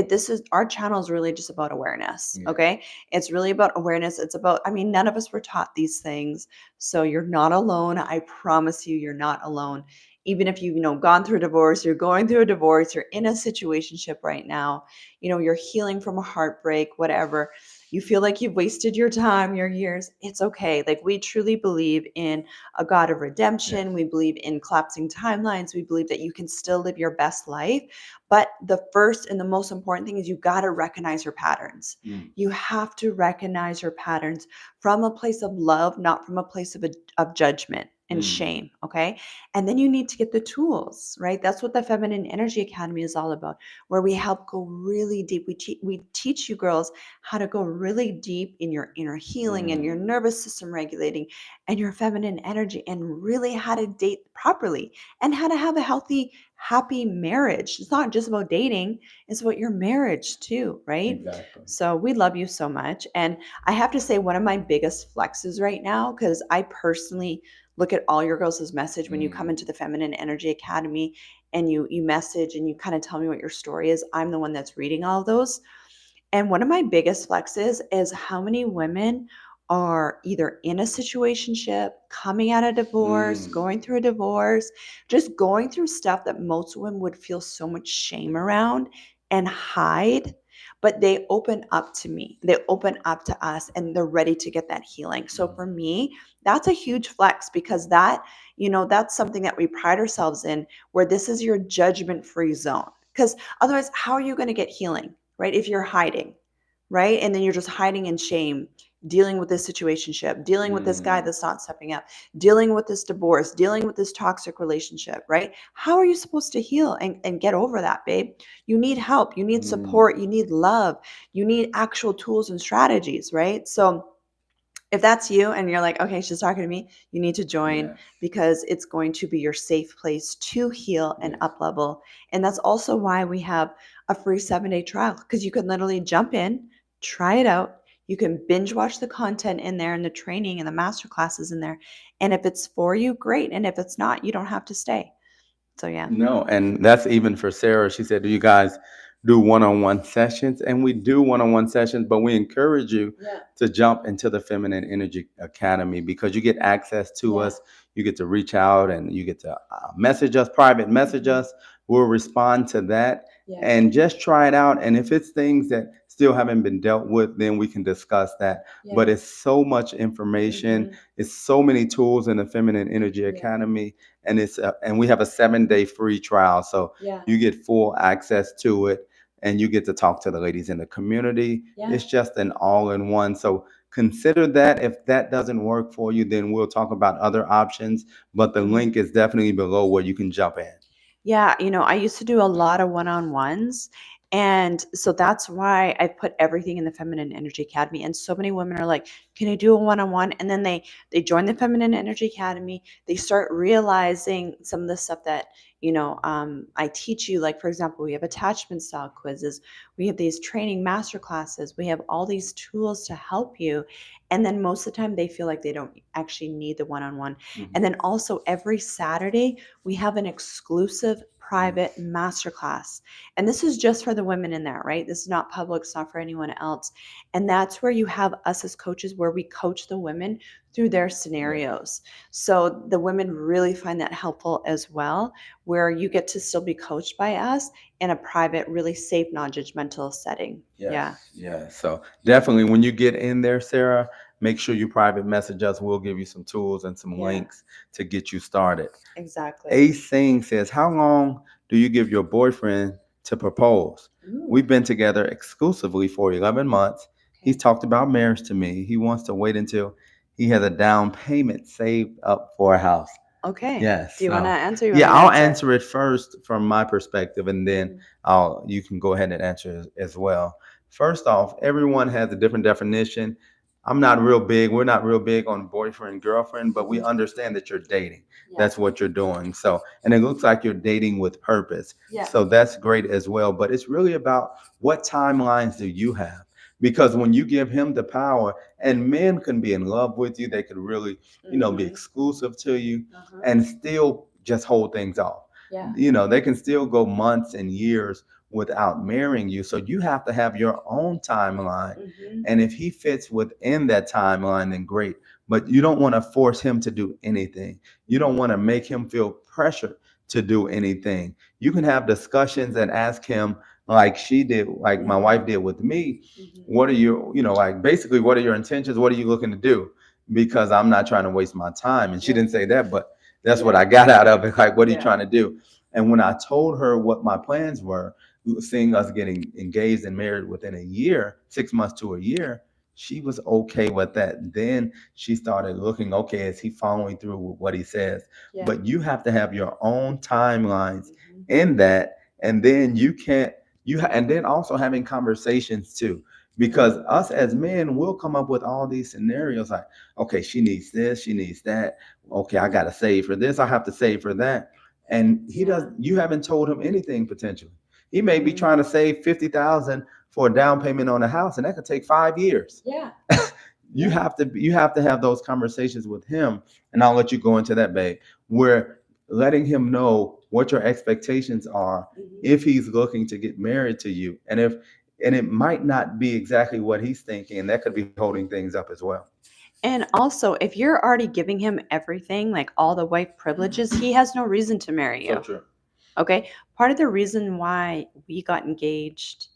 This is our channel is really just about awareness. Okay. It's really about awareness. It's about, none of us were taught these things. So you're not alone. I promise you, you're not alone. Even if you've gone through a divorce, you're going through a divorce, you're in a situationship right now, you're healing from a heartbreak, whatever. You feel like you've wasted your time, your years. It's okay. Like we truly believe in a God of redemption. We believe in collapsing timelines. We believe that you can still live your best life. But the first and the most important thing is you got to recognize your patterns. You have to recognize your patterns from a place of love, not from a place of judgment and shame. Okay. And then you need to get the tools, right? That's what the Feminine Energy Academy is all about, where we help go really deep. We teach you girls how to go really deep in your inner healing and your nervous system regulating and your feminine energy, and really how to date properly and how to have a healthy, happy marriage. It's not just about dating, it's about your marriage too, right? Exactly. So we love you so much. And I have to say, one of my biggest flexes right now, because I personally look at all your girls' message when you come into the Feminine Energy Academy and you message and you kind of tell me what your story is. I'm the one that's reading all of those. And one of my biggest flexes is how many women are either in a situationship, coming out of divorce, going through a divorce, just going through stuff that most women would feel so much shame around and hide. But they open up to me, they open up to us, and they're ready to get that healing. So for me, that's a huge flex, because that's something that we pride ourselves in, where this is your judgment-free zone. Because otherwise, how are you going to get healing? Right? If you're hiding, right? And then you're just hiding in shame, dealing with this situationship, dealing with this guy that's not stepping up, dealing with this divorce, dealing with this toxic relationship, right? How are you supposed to heal and get over that, babe? You need help, you need support, you need love, you need actual tools and strategies, right? So If that's you and you're like, okay, she's talking to me, you need to join Yes. because it's going to be your safe place to heal and Yes. up level. And that's also why we have a free 7-day trial because you can literally jump in, try it out. You can binge watch the content in there and the training and the master classes in there. And if it's for you, great. And if it's not, you don't have to stay. So, yeah. No, and that's even for Sarah. She said, "Do you guys do one-on-one sessions?" And we do one-on-one sessions, but we encourage you to jump into the Feminine Energy Academy because you get access to us. You get to reach out and you get to message us, private message us. We'll respond to that and just try it out. And if it's things that still haven't been dealt with, then we can discuss that. But it's so much information. It's so many tools in the Feminine Energy Academy, and and we have a 7-day free trial, so you get full access to it, and you get to talk to the ladies in the community. It's just an all-in-one. So consider that. If that doesn't work for you, then we'll talk about other options. But the link is definitely below where you can jump in. Yeah, I used to do a lot of one-on-ones. And so that's why I put everything in the Feminine Energy Academy. And so many women are like, can I do a one-on-one? And then they join the Feminine Energy Academy. They start realizing some of the stuff that, I teach you. Like, for example, we have attachment style quizzes. We have these training master classes. We have all these tools to help you. And then most of the time they feel like they don't actually need the one-on-one. And then also every Saturday, we have an exclusive private masterclass. And this is just for the women in there, right? This is not public, it's not for anyone else. And that's where you have us as coaches, where we coach the women through their scenarios. So the women really find that helpful as well, where you get to still be coached by us in a private, really safe, non-judgmental setting. Yeah. So definitely when you get in there, Sarah, make sure you private message us. We'll give you some tools and some links to get you started. Exactly. Ace Singh says, how long do you give your boyfriend to propose? We've been together exclusively for 11 months. He's talked about marriage to me. He wants to wait until he has a down payment saved up for a house. Okay. Yes. Do you want to answer? Yeah, I'll answer it first from my perspective, and then you can go ahead and answer as well. First off, everyone has a different definition. I'm not real big. We're not real big on boyfriend, girlfriend, but we understand that you're dating. That's what you're doing. So, and it looks like you're dating with purpose. So that's great as well. But it's really about what timelines do you have? Because when you give him the power, and men can be in love with you, they could really, be exclusive to you and still just hold things off. They can still go months and years without marrying you. So you have to have your own timeline. And if he fits within that timeline, then great. But you don't want to force him to do anything. You don't want to make him feel pressure to do anything. You can have discussions and ask him, like she did, like my wife did with me. What are your, like basically, what are your intentions? What are you looking to do? Because I'm not trying to waste my time. And she didn't say that, but that's what I got out of it. Like, what are you trying to do? And when I told her what my plans were, seeing us getting engaged and married within a year, 6 months to a year, she was okay with that. Then she started looking, okay, is he following through with what he says? But you have to have your own timelines in that. And then you can't, and then also having conversations too. Because us as men will come up with all these scenarios like, okay, she needs this, she needs that. Okay, I gotta save for this, I have to save for that. And you haven't told him anything potentially. He may be trying to save 50,000 for a down payment on a house, and that could take 5 years. You have to have those conversations with him, and I'll let you go into that, babe. Where letting him know what your expectations are if he's looking to get married to you, and it might not be exactly what he's thinking, and that could be holding things up as well. And also, if you're already giving him everything, like all the wife privileges, he has no reason to marry you. So true. Okay. Part of the reason why we got engaged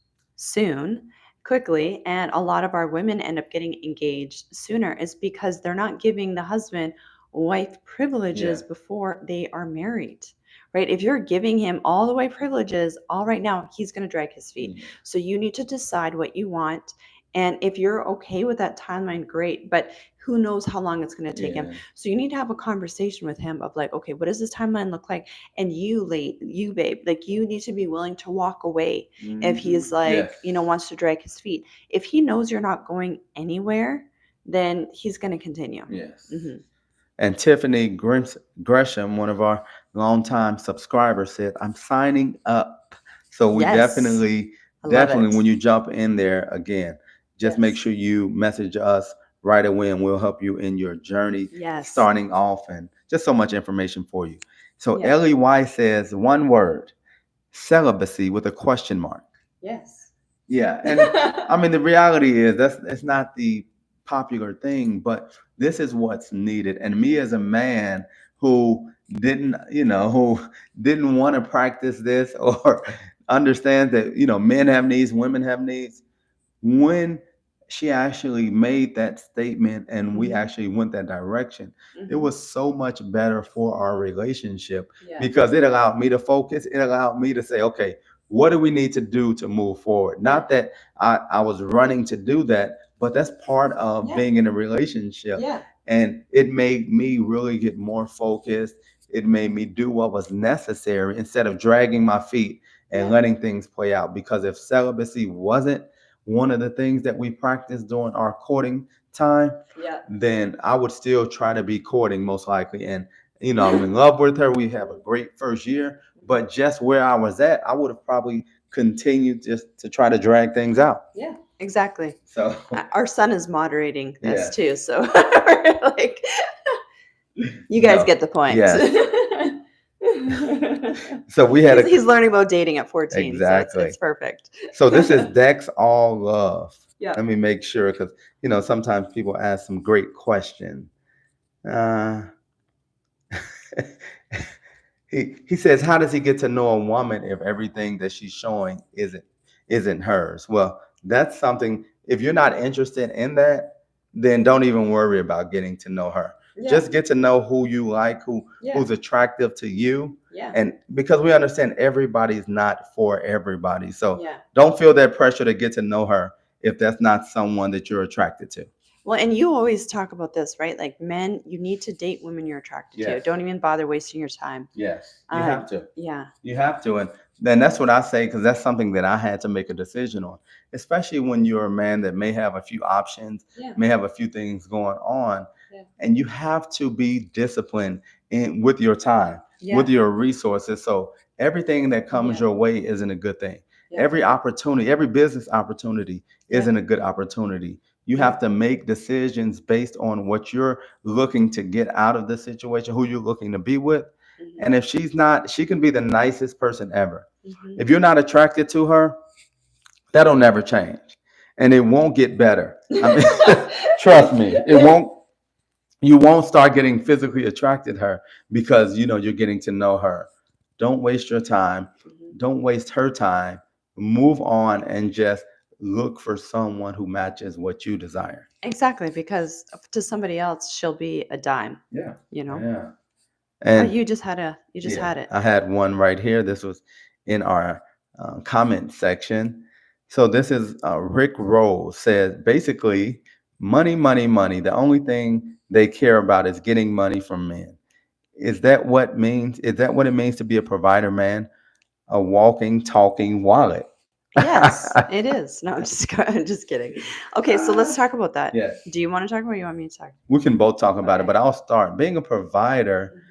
quickly, and a lot of our women end up getting engaged sooner is because they're not giving the husband wife privileges before they are married. Right? If you're giving him all the wife privileges, all right now, he's going to drag his feet. So you need to decide what you want. And if you're okay with that timeline, great. But who knows how long it's going to take him. So you need to have a conversation with him of like, okay, what does this timeline look like? And you babe, like you need to be willing to walk away if he's like, wants to drag his feet. If he knows you're not going anywhere, then he's going to continue. Yes. Hmm. And Tiffany Gresham, one of our longtime subscribers, said, "I'm signing up." So we Yes. definitely, I love definitely, it. when you jump in there again, just make Yes. sure you message us right away, and we'll help you in your journey Yes. starting off, and just so much information for you. So Yeah. Ellie Y says one word: celibacy with a question mark. Yes. Yeah, and I mean the reality is that's it's not the popular thing, but this is what's needed. And me as a man who didn't, who didn't want to practice this or understand that, men have needs, women have needs, when she actually made that statement and we actually went that direction, it was so much better for our relationship because it allowed me to focus. It allowed me to say, okay, what do we need to do to move forward? Not that I was running to do that, but that's part of being in a relationship. And it made me really get more focused. It made me do what was necessary instead of dragging my feet and letting things play out. Because if celibacy wasn't one of the things that we practiced during our courting time, then I would still try to be courting most likely. And, I'm in love with her. We have a great first year. But just where I was at, I would have probably continued just to try to drag things out. Yeah, exactly. So, Our son is moderating this Yes. too. So we're like, you guys No. get the point. Yes. So we had he's learning about dating at 14. Exactly. So it's perfect. So this is Dex All Love. Yeah. Let me make sure because sometimes people ask some great questions. Uh, he says, how does he get to know a woman if everything that she's showing isn't hers? Well, that's something. If you're not interested in that, then don't even worry about getting to know her. Just get to know who you like, who's attractive to you. And because we understand everybody's not for everybody. So don't feel that pressure to get to know her if that's not someone that you're attracted to. Well, and you always talk about this, right? Like men, you need to date women you're attracted to. Don't even bother wasting your time. Yes, you have to. Yeah. You have to. And then that's what I say, because that's something that I had to make a decision on, especially when you're a man that may have a few options, may have a few things going on. And you have to be disciplined with your time, with your resources. So everything that comes your way isn't a good thing. Every opportunity, every business opportunity isn't a good opportunity. You have to make decisions based on what you're looking to get out of the situation, who you're looking to be with. And if she's not, she can be the nicest person ever. If you're not attracted to her, that'll never change. And it won't get better. I mean, trust me, it won't. You won't start getting physically attracted to her because you're getting to know her. Don't waste your time. Don't waste her time. Move on and just look for someone who matches what you desire. Exactly, because to somebody else, she'll be a dime. Yeah. Yeah. And oh, you just had it. I had one right here. This was in our comment section. So this is Rick Rose says, basically, money, money, money. The only thing they care about is getting money from men. Is that what means? Is that what it means to be a provider man? A walking, talking wallet. Yes, it is. No, I'm just kidding. Okay, so let's talk about that. Yes. Do you want to talk about it or you want me to talk? We can both talk about it, but I'll start. Being a provider,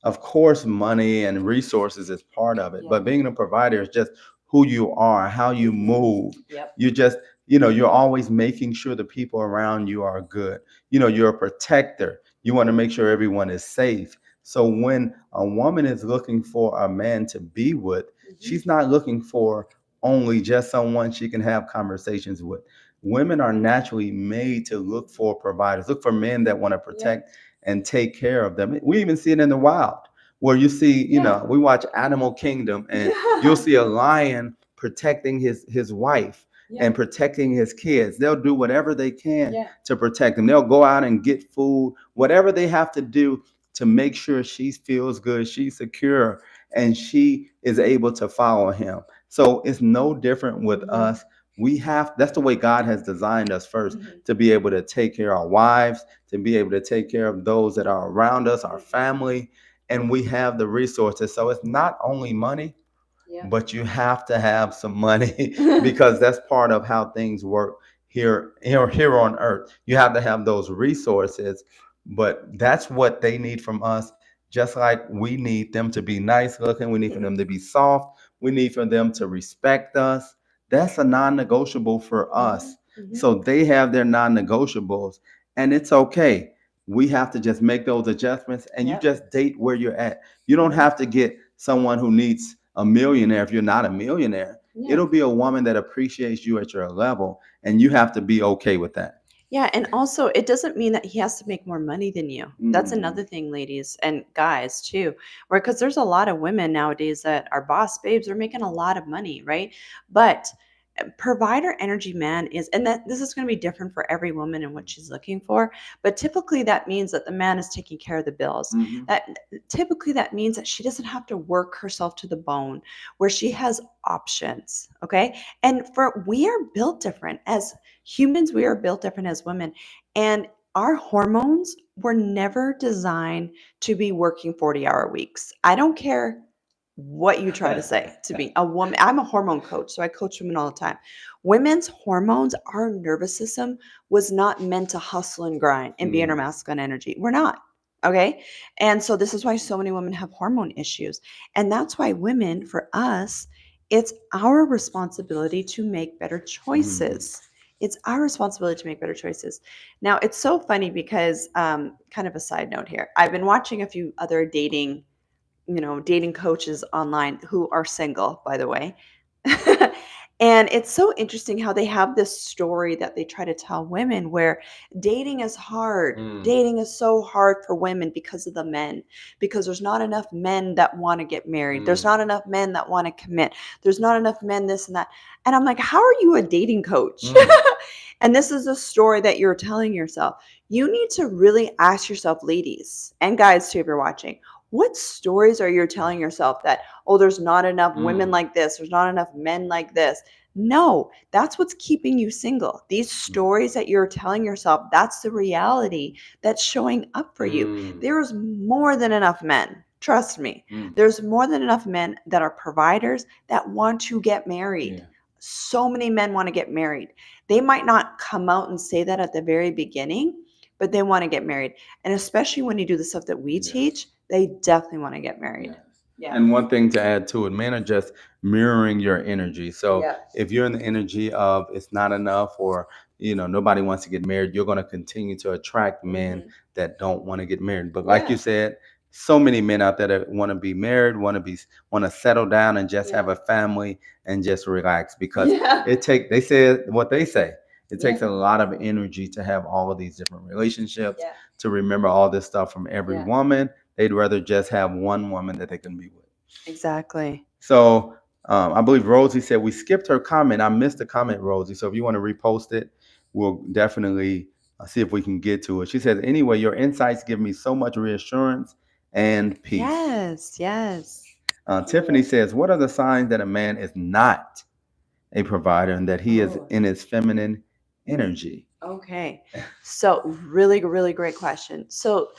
of course, money and resources is part of it, but being a provider is just who you are, how you move. You just, you're always making sure the people around you are good. You're a protector. You want to make sure everyone is safe. So when a woman is looking for a man to be with, she's not looking for only just someone she can have conversations with. Women are naturally made to look for providers, look for men that want to protect and take care of them. We even see it in the wild where you see, we watch Animal Kingdom and you'll see a lion protecting his wife and protecting his kids. They'll do whatever they can to protect them. They'll go out and get food, whatever they have to do to make sure she feels good, she's secure, and she is able to follow him. So it's no different with us. That's the way God has designed us first, to be able to take care of our wives, to be able to take care of those that are around us, our family, and we have the resources. So it's not only money, but you have to have some money because that's part of how things work here on earth. You have to have those resources, but that's what they need from us. Just like we need them to be nice looking, we need for them to be soft, we need for them to respect us. That's a non-negotiable for us. Mhm. So they have their non-negotiables, and it's okay. We have to just make those adjustments, and you Yep. just date where you're at. You don't Mhm. have to get someone who needs a millionaire if you're not a millionaire. Yeah. It'll be a woman that appreciates you at your level, and you have to be okay with that. Yeah, and also it doesn't mean that he has to make more money than you. That's Mhm. another thing, ladies and guys too. Where because there's a lot of women nowadays that are boss babes, are making a lot of money, right? But provider energy man is, and that this is going to be different for every woman and what she's looking for, but typically that means that the man is taking care of the bills. Mhm. That typically that means that she doesn't have to work herself to the bone, where she has options. Okay. And for we are built different as humans, we are built different as women, and our hormones were never designed to be working 40-hour weeks. I don't care what you try to say to be a woman. I'm a hormone coach, so I coach women all the time. Women's hormones, our nervous system was not meant to hustle and grind and be in our masculine energy. We're not. Okay. And so this is why so many women have hormone issues. And that's why women, for us, it's our responsibility to make better choices. It's our responsibility to make better choices. Now, it's so funny because, kind of a side note here, I've been watching a few other dating coaches online who are single, by the way. And it's so interesting how they have this story that they try to tell women where dating is hard. Dating is so hard for women because of the men, because there's not enough men that want to get married. There's not enough men that want to commit. There's not enough men, this and that. And I'm like, how are you a dating coach? And this is a story that you're telling yourself. You need to really ask yourself, ladies and guys too, if you're watching, what stories are you telling yourself that, oh, there's not enough women like this, there's not enough men like this? No, that's what's keeping you single. These stories that you're telling yourself, that's the reality that's showing up for you. There is more than enough men. Trust me. There's more than enough men that are providers that want to get married. Yeah. So many men want to get married. They might not come out and say that at the very beginning, but they want to get married. And especially when you do the stuff that we teach, they definitely want to get married. Yes. Yeah. And one thing to add to it, men are just mirroring your energy. So Yeah. if you're in the energy of it's not enough, or nobody wants to get married, you're going to continue to attract men that don't want to get married. But like you said, so many men out there that want to be married, want to settle down and just have a family and just relax, because they say what they say. It takes a lot of energy to have all of these different relationships, to remember all this stuff from every woman. They'd rather just have one woman that they can be with. Exactly. So I believe Rosie said we skipped her comment. I missed the comment, Rosie. So if you want to repost it, we'll definitely see if we can get to it. She says, anyway, your insights give me so much reassurance and peace. Yes, yes. Tiffany says, what are the signs that a man is not a provider and that he is in his feminine energy? Okay. So really, really great question. So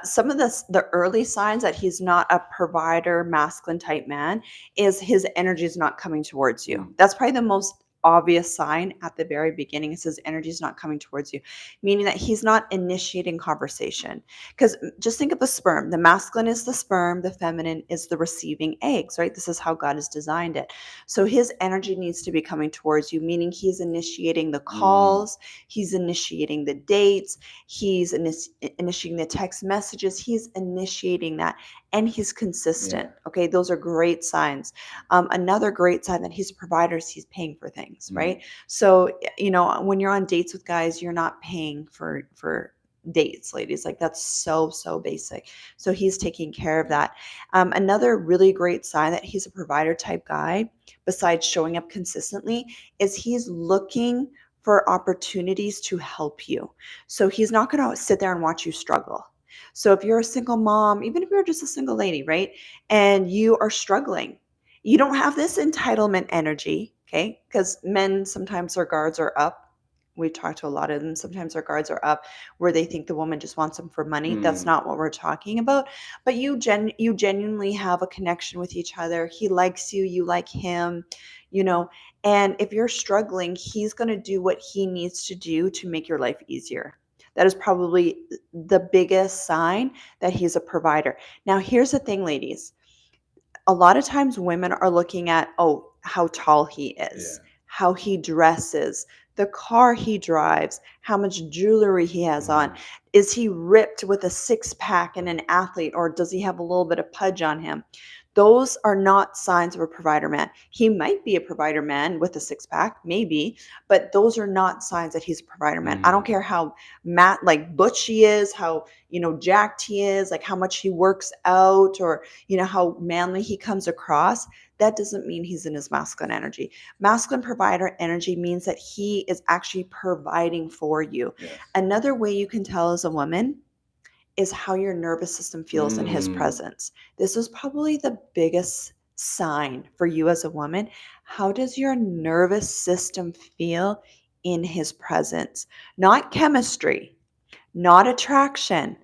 some of the early signs that he's not a provider, masculine type man is his energy is not coming towards you. That's probably the most obvious sign at the very beginning, is his energy is not coming towards you, meaning that he's not initiating conversation. Because just think of the sperm. The masculine is the sperm, the feminine is the receiving eggs, right? This is how God has designed it. So his energy needs to be coming towards you, meaning he's initiating the calls, he's initiating the dates, he's initiating the text messages, he's initiating that, and he's consistent. Okay, those are great signs. Another great sign that he's a provider is he's paying for things, right? So when you're on dates with guys, you're not paying for dates, ladies. Like, that's so basic. So he's taking care of that. Another really great sign that he's a provider type guy, besides showing up consistently, is he's looking for opportunities to help you. So he's not going to sit there and watch you struggle. So if you're a single mom, even if you're just a single lady, right, and you are struggling, you don't have this entitlement energy, okay? Because men, sometimes their guards are up. we talked to a lot of them. Sometimes their guards are up where they think the woman just wants them for money. That's not what we're talking about. But you genuinely have a connection with each other. He likes you, you like him, you know. And if you're struggling, he's going to do what he needs to do to make your life easier. That is probably the biggest sign that he's a provider. Now, here's the thing, ladies. A lot of times women are looking at, oh, how tall he is, how he dresses, the car he drives, how much jewelry he has on. Is he ripped with a six pack and an athlete, or does he have a little bit of pudge on him? Those are not signs of a provider man. He might be a provider man with a six pack, maybe, but those are not signs that he's a provider man. I don't care how butch he is, how, jacked he is, like how much he works out, or, how manly he comes across. That doesn't mean he's in his masculine energy. Masculine provider energy means that he is actually providing for you. Yes. Another way you can tell as a woman is how your nervous system feels in his presence. This is probably the biggest sign for you as a woman. How does your nervous system feel in his presence? Not chemistry, not attraction,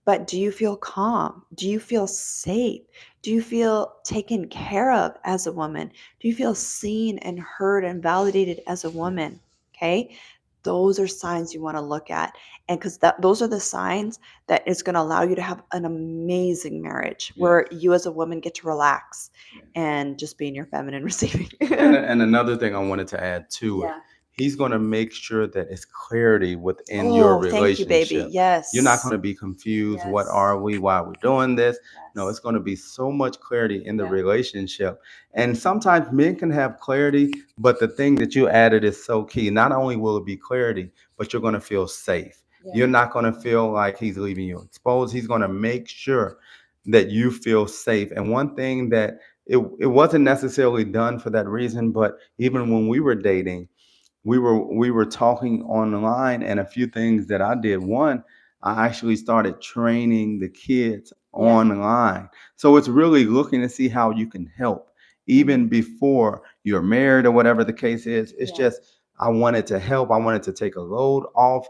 but do you feel calm? Do you feel safe? Do you feel taken care of as a woman? Do you feel seen and heard and validated as a woman? Okay. Those are signs you want to look at. And because those are the signs that is going to allow you to have an amazing marriage where you as a woman get to relax and just be in your feminine receiving. and another thing I wanted to add to it. He's going to make sure that it's clarity within your relationship. Thank you, baby. Yes. You're not going to be confused. What are we? Why are we doing this? No, it's going to be so much clarity in the relationship. And sometimes men can have clarity, but the thing that you added is so key. Not only will it be clarity, but you're going to feel safe. You're not going to feel like he's leaving you exposed. He's going to make sure that you feel safe. And one thing that it wasn't necessarily done for that reason, but even when we were dating, we were talking online, and a few things that I did. One, I actually started training the kids online. So it's really looking to see how you can help even before you're married or whatever the case is. It's just I wanted to help. I wanted to take a load off,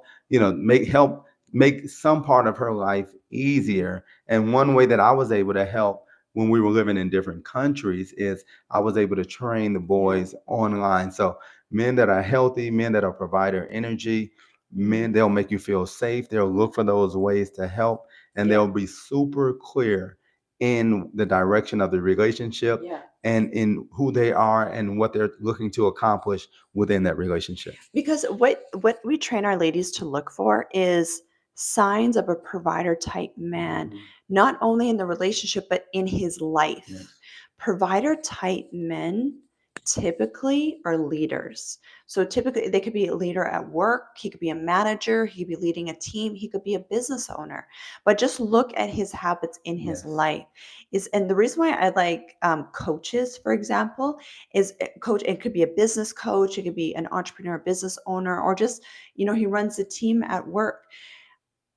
make some part of her life easier. And one way that I was able to help when we were living in different countries is I was able to train the boys online. So men that are healthy, men that are provider energy, men, they'll make you feel safe. They'll look for those ways to help, and they'll be super clear in the direction of the relationship and in who they are and what they're looking to accomplish within that relationship. Because what we train our ladies to look for is signs of a provider type man, not only in the relationship, but in his life. Provider type men typically are leaders. So typically they could be a leader at work. He could be a manager. He could be leading a team. He could be a business owner. But just look at his habits in his life. And the reason why I like coaches, for example, is coach. It could be a business coach. It could be an entrepreneur, business owner, or just, he runs a team at work.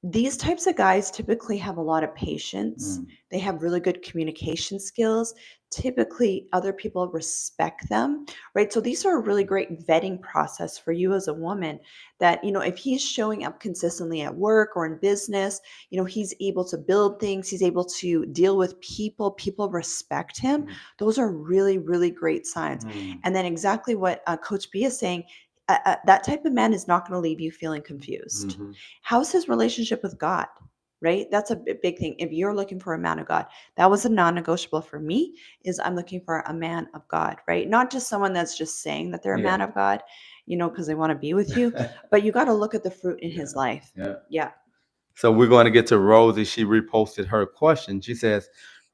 These types of guys typically have a lot of patience. They have really good communication skills. Typically, other people respect them, right? So these are a really great vetting process for you as a woman that, if he's showing up consistently at work or in business, he's able to build things. He's able to deal with people. People respect him. Those are really, really great signs. And then exactly what Coach B is saying, that type of man is not going to leave you feeling confused. How's his relationship with God? Right? That's a big thing. If you're looking for a man of God, that was a non-negotiable for me, is I'm looking for a man of God, right? Not just someone that's just saying that they're a man of God, because they want to be with you, but you got to look at the fruit in his life. Yeah. So we're going to get to Rosie. She reposted her question. She says,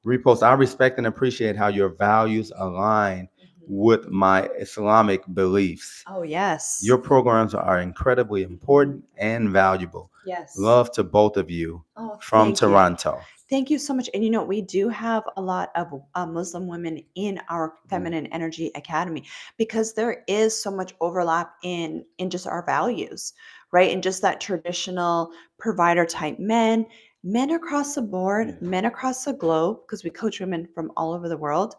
repost, I respect and appreciate how your values align with my Islamic beliefs. Oh, yes. Your programs are incredibly important and valuable. Yes. Love to both of you from Toronto. Thank you so much. And we do have a lot of Muslim women in our Feminine Energy Academy because there is so much overlap in just our values, right? And just that traditional provider type men across the board, men across the globe, because we coach women from all over the world.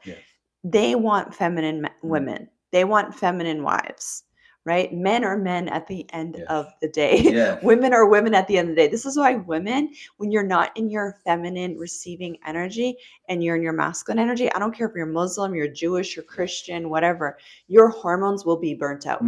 They want feminine women. They want feminine wives, right? Men are men at the end Yes. of the day. Yes. Women are women at the end of the day. This is why women, when you're not in your feminine receiving energy and you're in your masculine energy, I don't care if you're Muslim, you're Jewish, you're Christian, whatever, your hormones will be burnt out.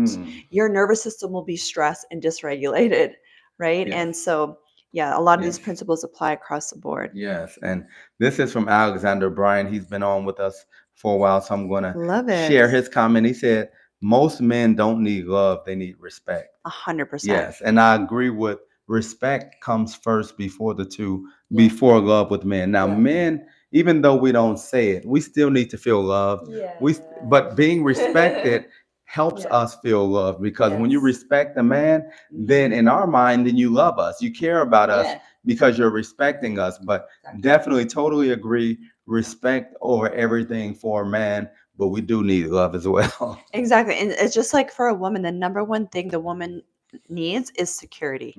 Your nervous system will be stressed and dysregulated, right? Yes. And so, yeah, a lot of Yes. these principles apply across the board. Yes, and this is from Alexander Bryan. He's been on with us for a while, so I'm going to Love it. share his comment. He said, most men don't need love, they need respect. 100%. Yes, and I agree with respect comes first before the two, before love with men. Now, men, even though we don't say it, we still need to feel loved. But being respected helps us feel loved, because when you respect a man, then in our mind, then you love us. You care about us because you're respecting us. But definitely, totally agree. Respect over everything for a man, but we do need love as well. Exactly. And it's just like for a woman, the number one thing the woman needs is security.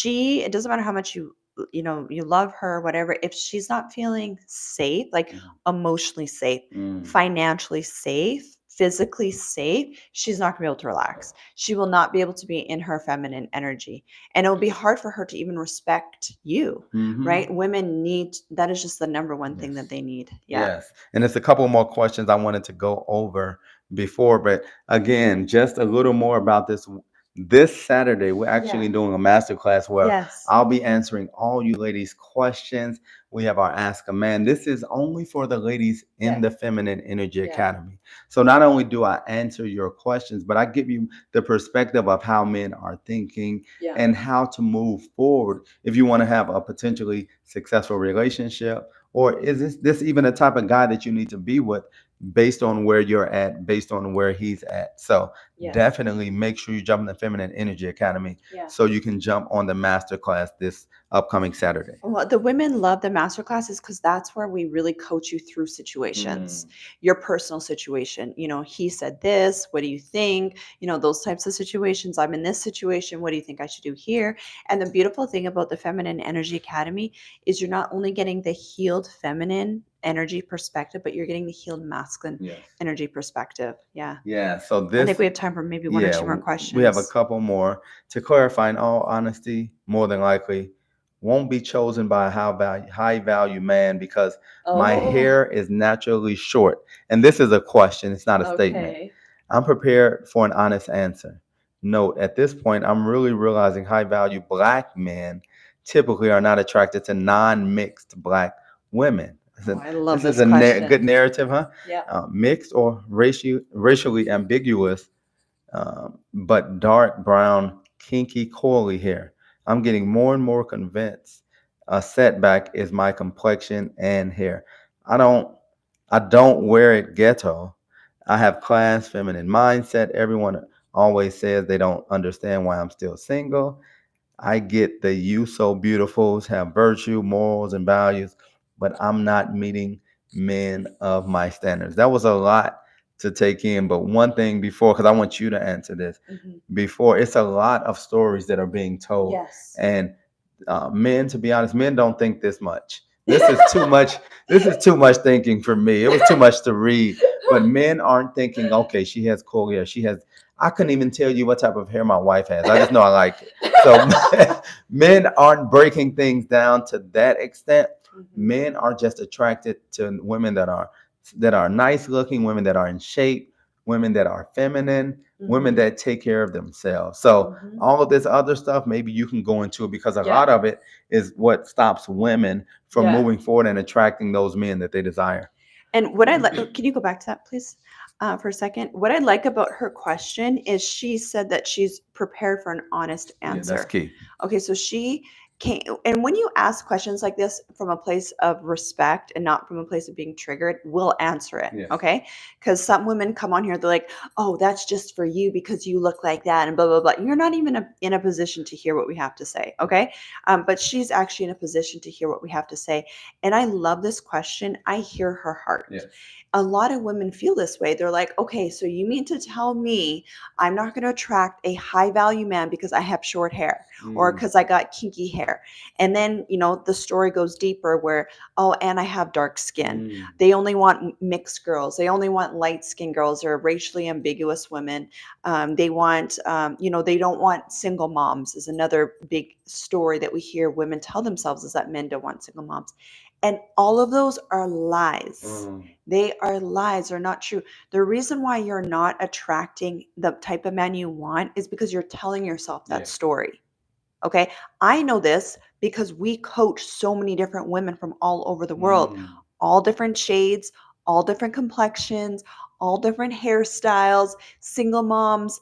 It doesn't matter how much you love her, whatever, if she's not feeling safe, like emotionally safe, financially safe, physically safe, she's not gonna be able to relax. She will not be able to be in her feminine energy, and it'll be hard for her to even respect you, right? Women need, that is just the number one thing that they need. Yes, and there's a couple more questions I wanted to go over before, but again, just a little more about this. This Saturday, we're actually doing a masterclass where I'll be answering all you ladies' questions. We have our Ask a Man. This is only for the ladies in the Feminine Energy Academy. So not only do I answer your questions, but I give you the perspective of how men are thinking and how to move forward if you want to have a potentially successful relationship. Or is this even a type of guy that you need to be with based on where you're at, based on where he's at? So definitely make sure you jump in the Feminine Energy Academy so you can jump on the masterclass this upcoming Saturday. Well, the women love the masterclasses because that's where we really coach you through situations, your personal situation. He said this, what do you think? Those types of situations. I'm in this situation. What do you think I should do here? And the beautiful thing about the Feminine Energy Academy is you're not only getting the healed feminine energy perspective, but you're getting the healed masculine energy perspective. Yeah. So this, I think we have time for maybe one or two more questions. We have a couple more. To clarify, in all honesty, more than likely won't be chosen by a high value man because my hair is naturally short. And this is a question, it's not a statement. I'm prepared for an honest answer. Note, at this point, I'm really realizing high value Black men typically are not attracted to non-mixed Black women. I love this is a good narrative, huh? Mixed or racially ambiguous, but dark brown, kinky, coily hair. I'm getting more and more convinced a setback is my complexion and hair. I don't wear it ghetto. I have class, feminine mindset. Everyone always says they don't understand why I'm still single. I get the you so beautifuls have virtue, morals, and values, but I'm not meeting men of my standards. That was a lot to take in, but one thing before, because I want you to answer this, before, it's a lot of stories that are being told. And men, to be honest, men don't think this much. This is too much. This is too much thinking for me. It was too much to read. But men aren't thinking, okay, she has cool hair. I couldn't even tell you what type of hair my wife has. I just know I like it. So men aren't breaking things down to that extent. Men are just attracted to women that are nice looking, women that are in shape, women that are feminine, women that take care of themselves. So all of this other stuff, maybe you can go into it because a lot of it is what stops women from moving forward and attracting those men that they desire. And what can you go back to that, please, for a second? What I like about her question is she said that she's prepared for an honest answer. Yeah, that's key. Okay, so she came, and when you ask questions like this from a place of respect and not from a place of being triggered, we'll answer it, okay? Because some women come on here, they're like, oh, that's just for you because you look like that and blah, blah, blah. You're not even in a position to hear what we have to say, okay? But she's actually in a position to hear what we have to say. And I love this question. I hear her heart. A lot of women feel this way. They're like, okay, so you mean to tell me I'm not going to attract a high value man because I have short hair or because I got kinky hair hair. And then, the story goes deeper where, oh, and I have dark skin. They only want mixed girls. They only want light skinned girls or racially ambiguous women. They want, they don't want single moms is another big story that we hear women tell themselves, is that men don't want single moms. And all of those are lies. They are lies. They're not true. The reason why you're not attracting the type of man you want is because you're telling yourself that story. Okay. I know this because we coach so many different women from all over the world, all different shades, all different complexions, all different hairstyles, single moms,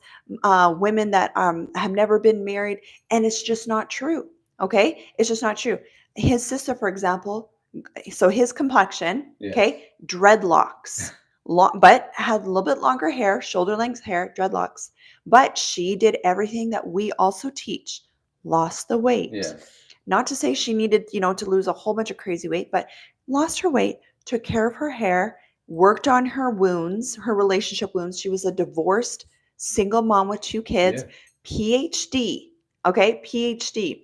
women that have never been married. And it's just not true. Okay. It's just not true. His sister, for example, so his complexion, okay, dreadlocks, but had a little bit longer hair, shoulder length hair, dreadlocks. But she did everything that we also teach, lost the weight. Not to say she needed, to lose a whole bunch of crazy weight, but lost her weight, took care of her hair, worked on her wounds, her relationship wounds. She was a divorced single mom with 2 kids, PhD, okay, PhD.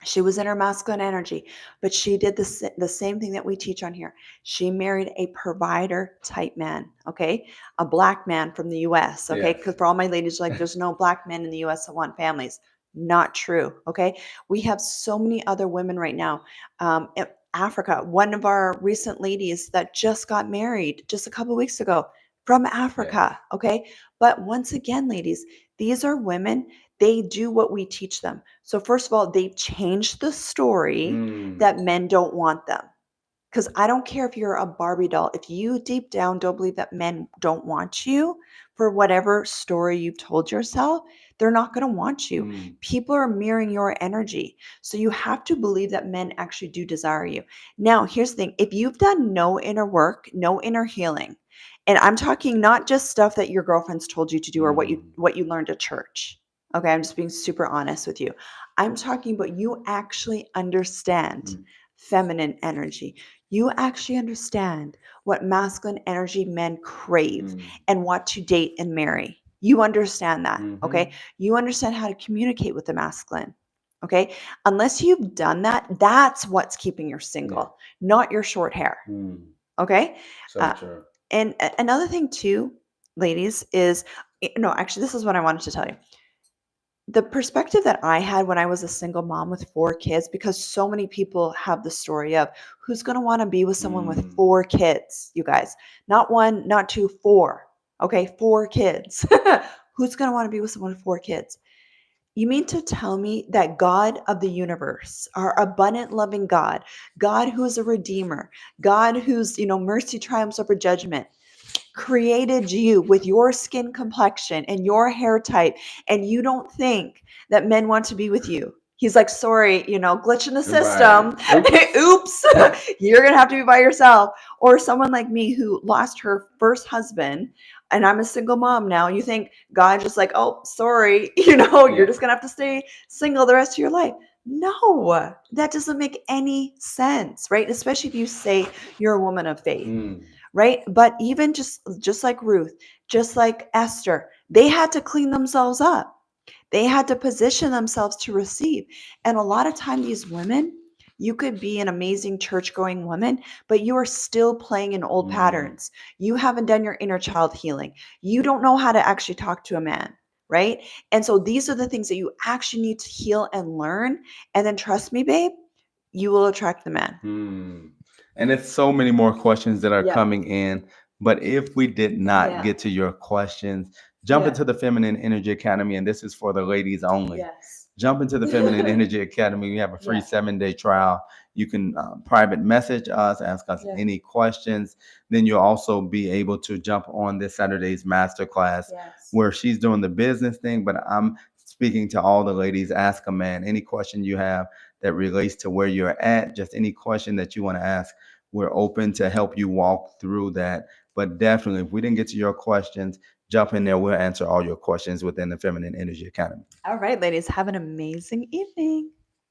She was in her masculine energy, but she did the same thing that we teach on here. She married a provider type man, okay? A black man from the US, okay? Because for all my ladies, like, there's no black men in the US that want families. Not true, okay? We have so many other women right now. In Africa, one of our recent ladies that just got married just a couple weeks ago from Africa, okay? But once again, ladies, these are women. They do what we teach them. So first of all, they've changed the story that men don't want them. Because I don't care if you're a Barbie doll. If you deep down don't believe that men don't want you for whatever story you've told yourself, they're not going to want you. People are mirroring your energy. So you have to believe that men actually do desire you. Now, here's the thing. If you've done no inner work, no inner healing, and I'm talking not just stuff that your girlfriends told you to do or what you learned at church. Okay, I'm just being super honest with you. I'm talking about you actually understand feminine energy. You actually understand what masculine energy men crave and want to date and marry. You understand that, okay? You understand how to communicate with the masculine, okay? Unless you've done that, that's what's keeping you single, not your short hair, okay? So true. And another thing too, ladies, is, actually, this is what I wanted to tell you. The perspective that I had when I was a single mom with 4 kids, because so many people have the story of who's going to want to be with someone with 4 kids, you guys, not 1, not 2, 4. Okay. 4 kids. Who's going to want to be with someone with 4 kids? You mean to tell me that God of the universe, our abundant loving God who is a redeemer, God whose, mercy triumphs over judgment, created you with your skin complexion and your hair type, and you don't think that men want to be with you? He's like, sorry, glitch in the system. Right. Oops. You're going to have to be by yourself. Or someone like me who lost her first husband and I'm a single mom now. You think God just like, oh, sorry, you're just going to have to stay single the rest of your life. No, that doesn't make any sense, right? Especially if you say you're a woman of faith. Right? But even just like Ruth, just like Esther, they had to clean themselves up. They had to position themselves to receive. And a lot of time, these women, you could be an amazing church-going woman, but you are still playing in old patterns. You haven't done your inner child healing. You don't know how to actually talk to a man, right? And so these are the things that you actually need to heal and learn. And then trust me, babe, you will attract the man. And it's so many more questions that are coming in. But if we did not get to your questions, jump into the Feminine Energy Academy. And this is for the ladies only. Yes. Jump into the Feminine Energy Academy. We have a free 7-day trial. You can private message us, ask us any questions. Then you'll also be able to jump on this Saturday's masterclass where she's doing the business thing, but I'm speaking to all the ladies. Ask a man any question you have that relates to where you're at, just any question that you want to ask. We're open to help you walk through that. But definitely, if we didn't get to your questions, jump in there. We'll answer all your questions within the Feminine Energy Academy. All right, ladies, have an amazing evening.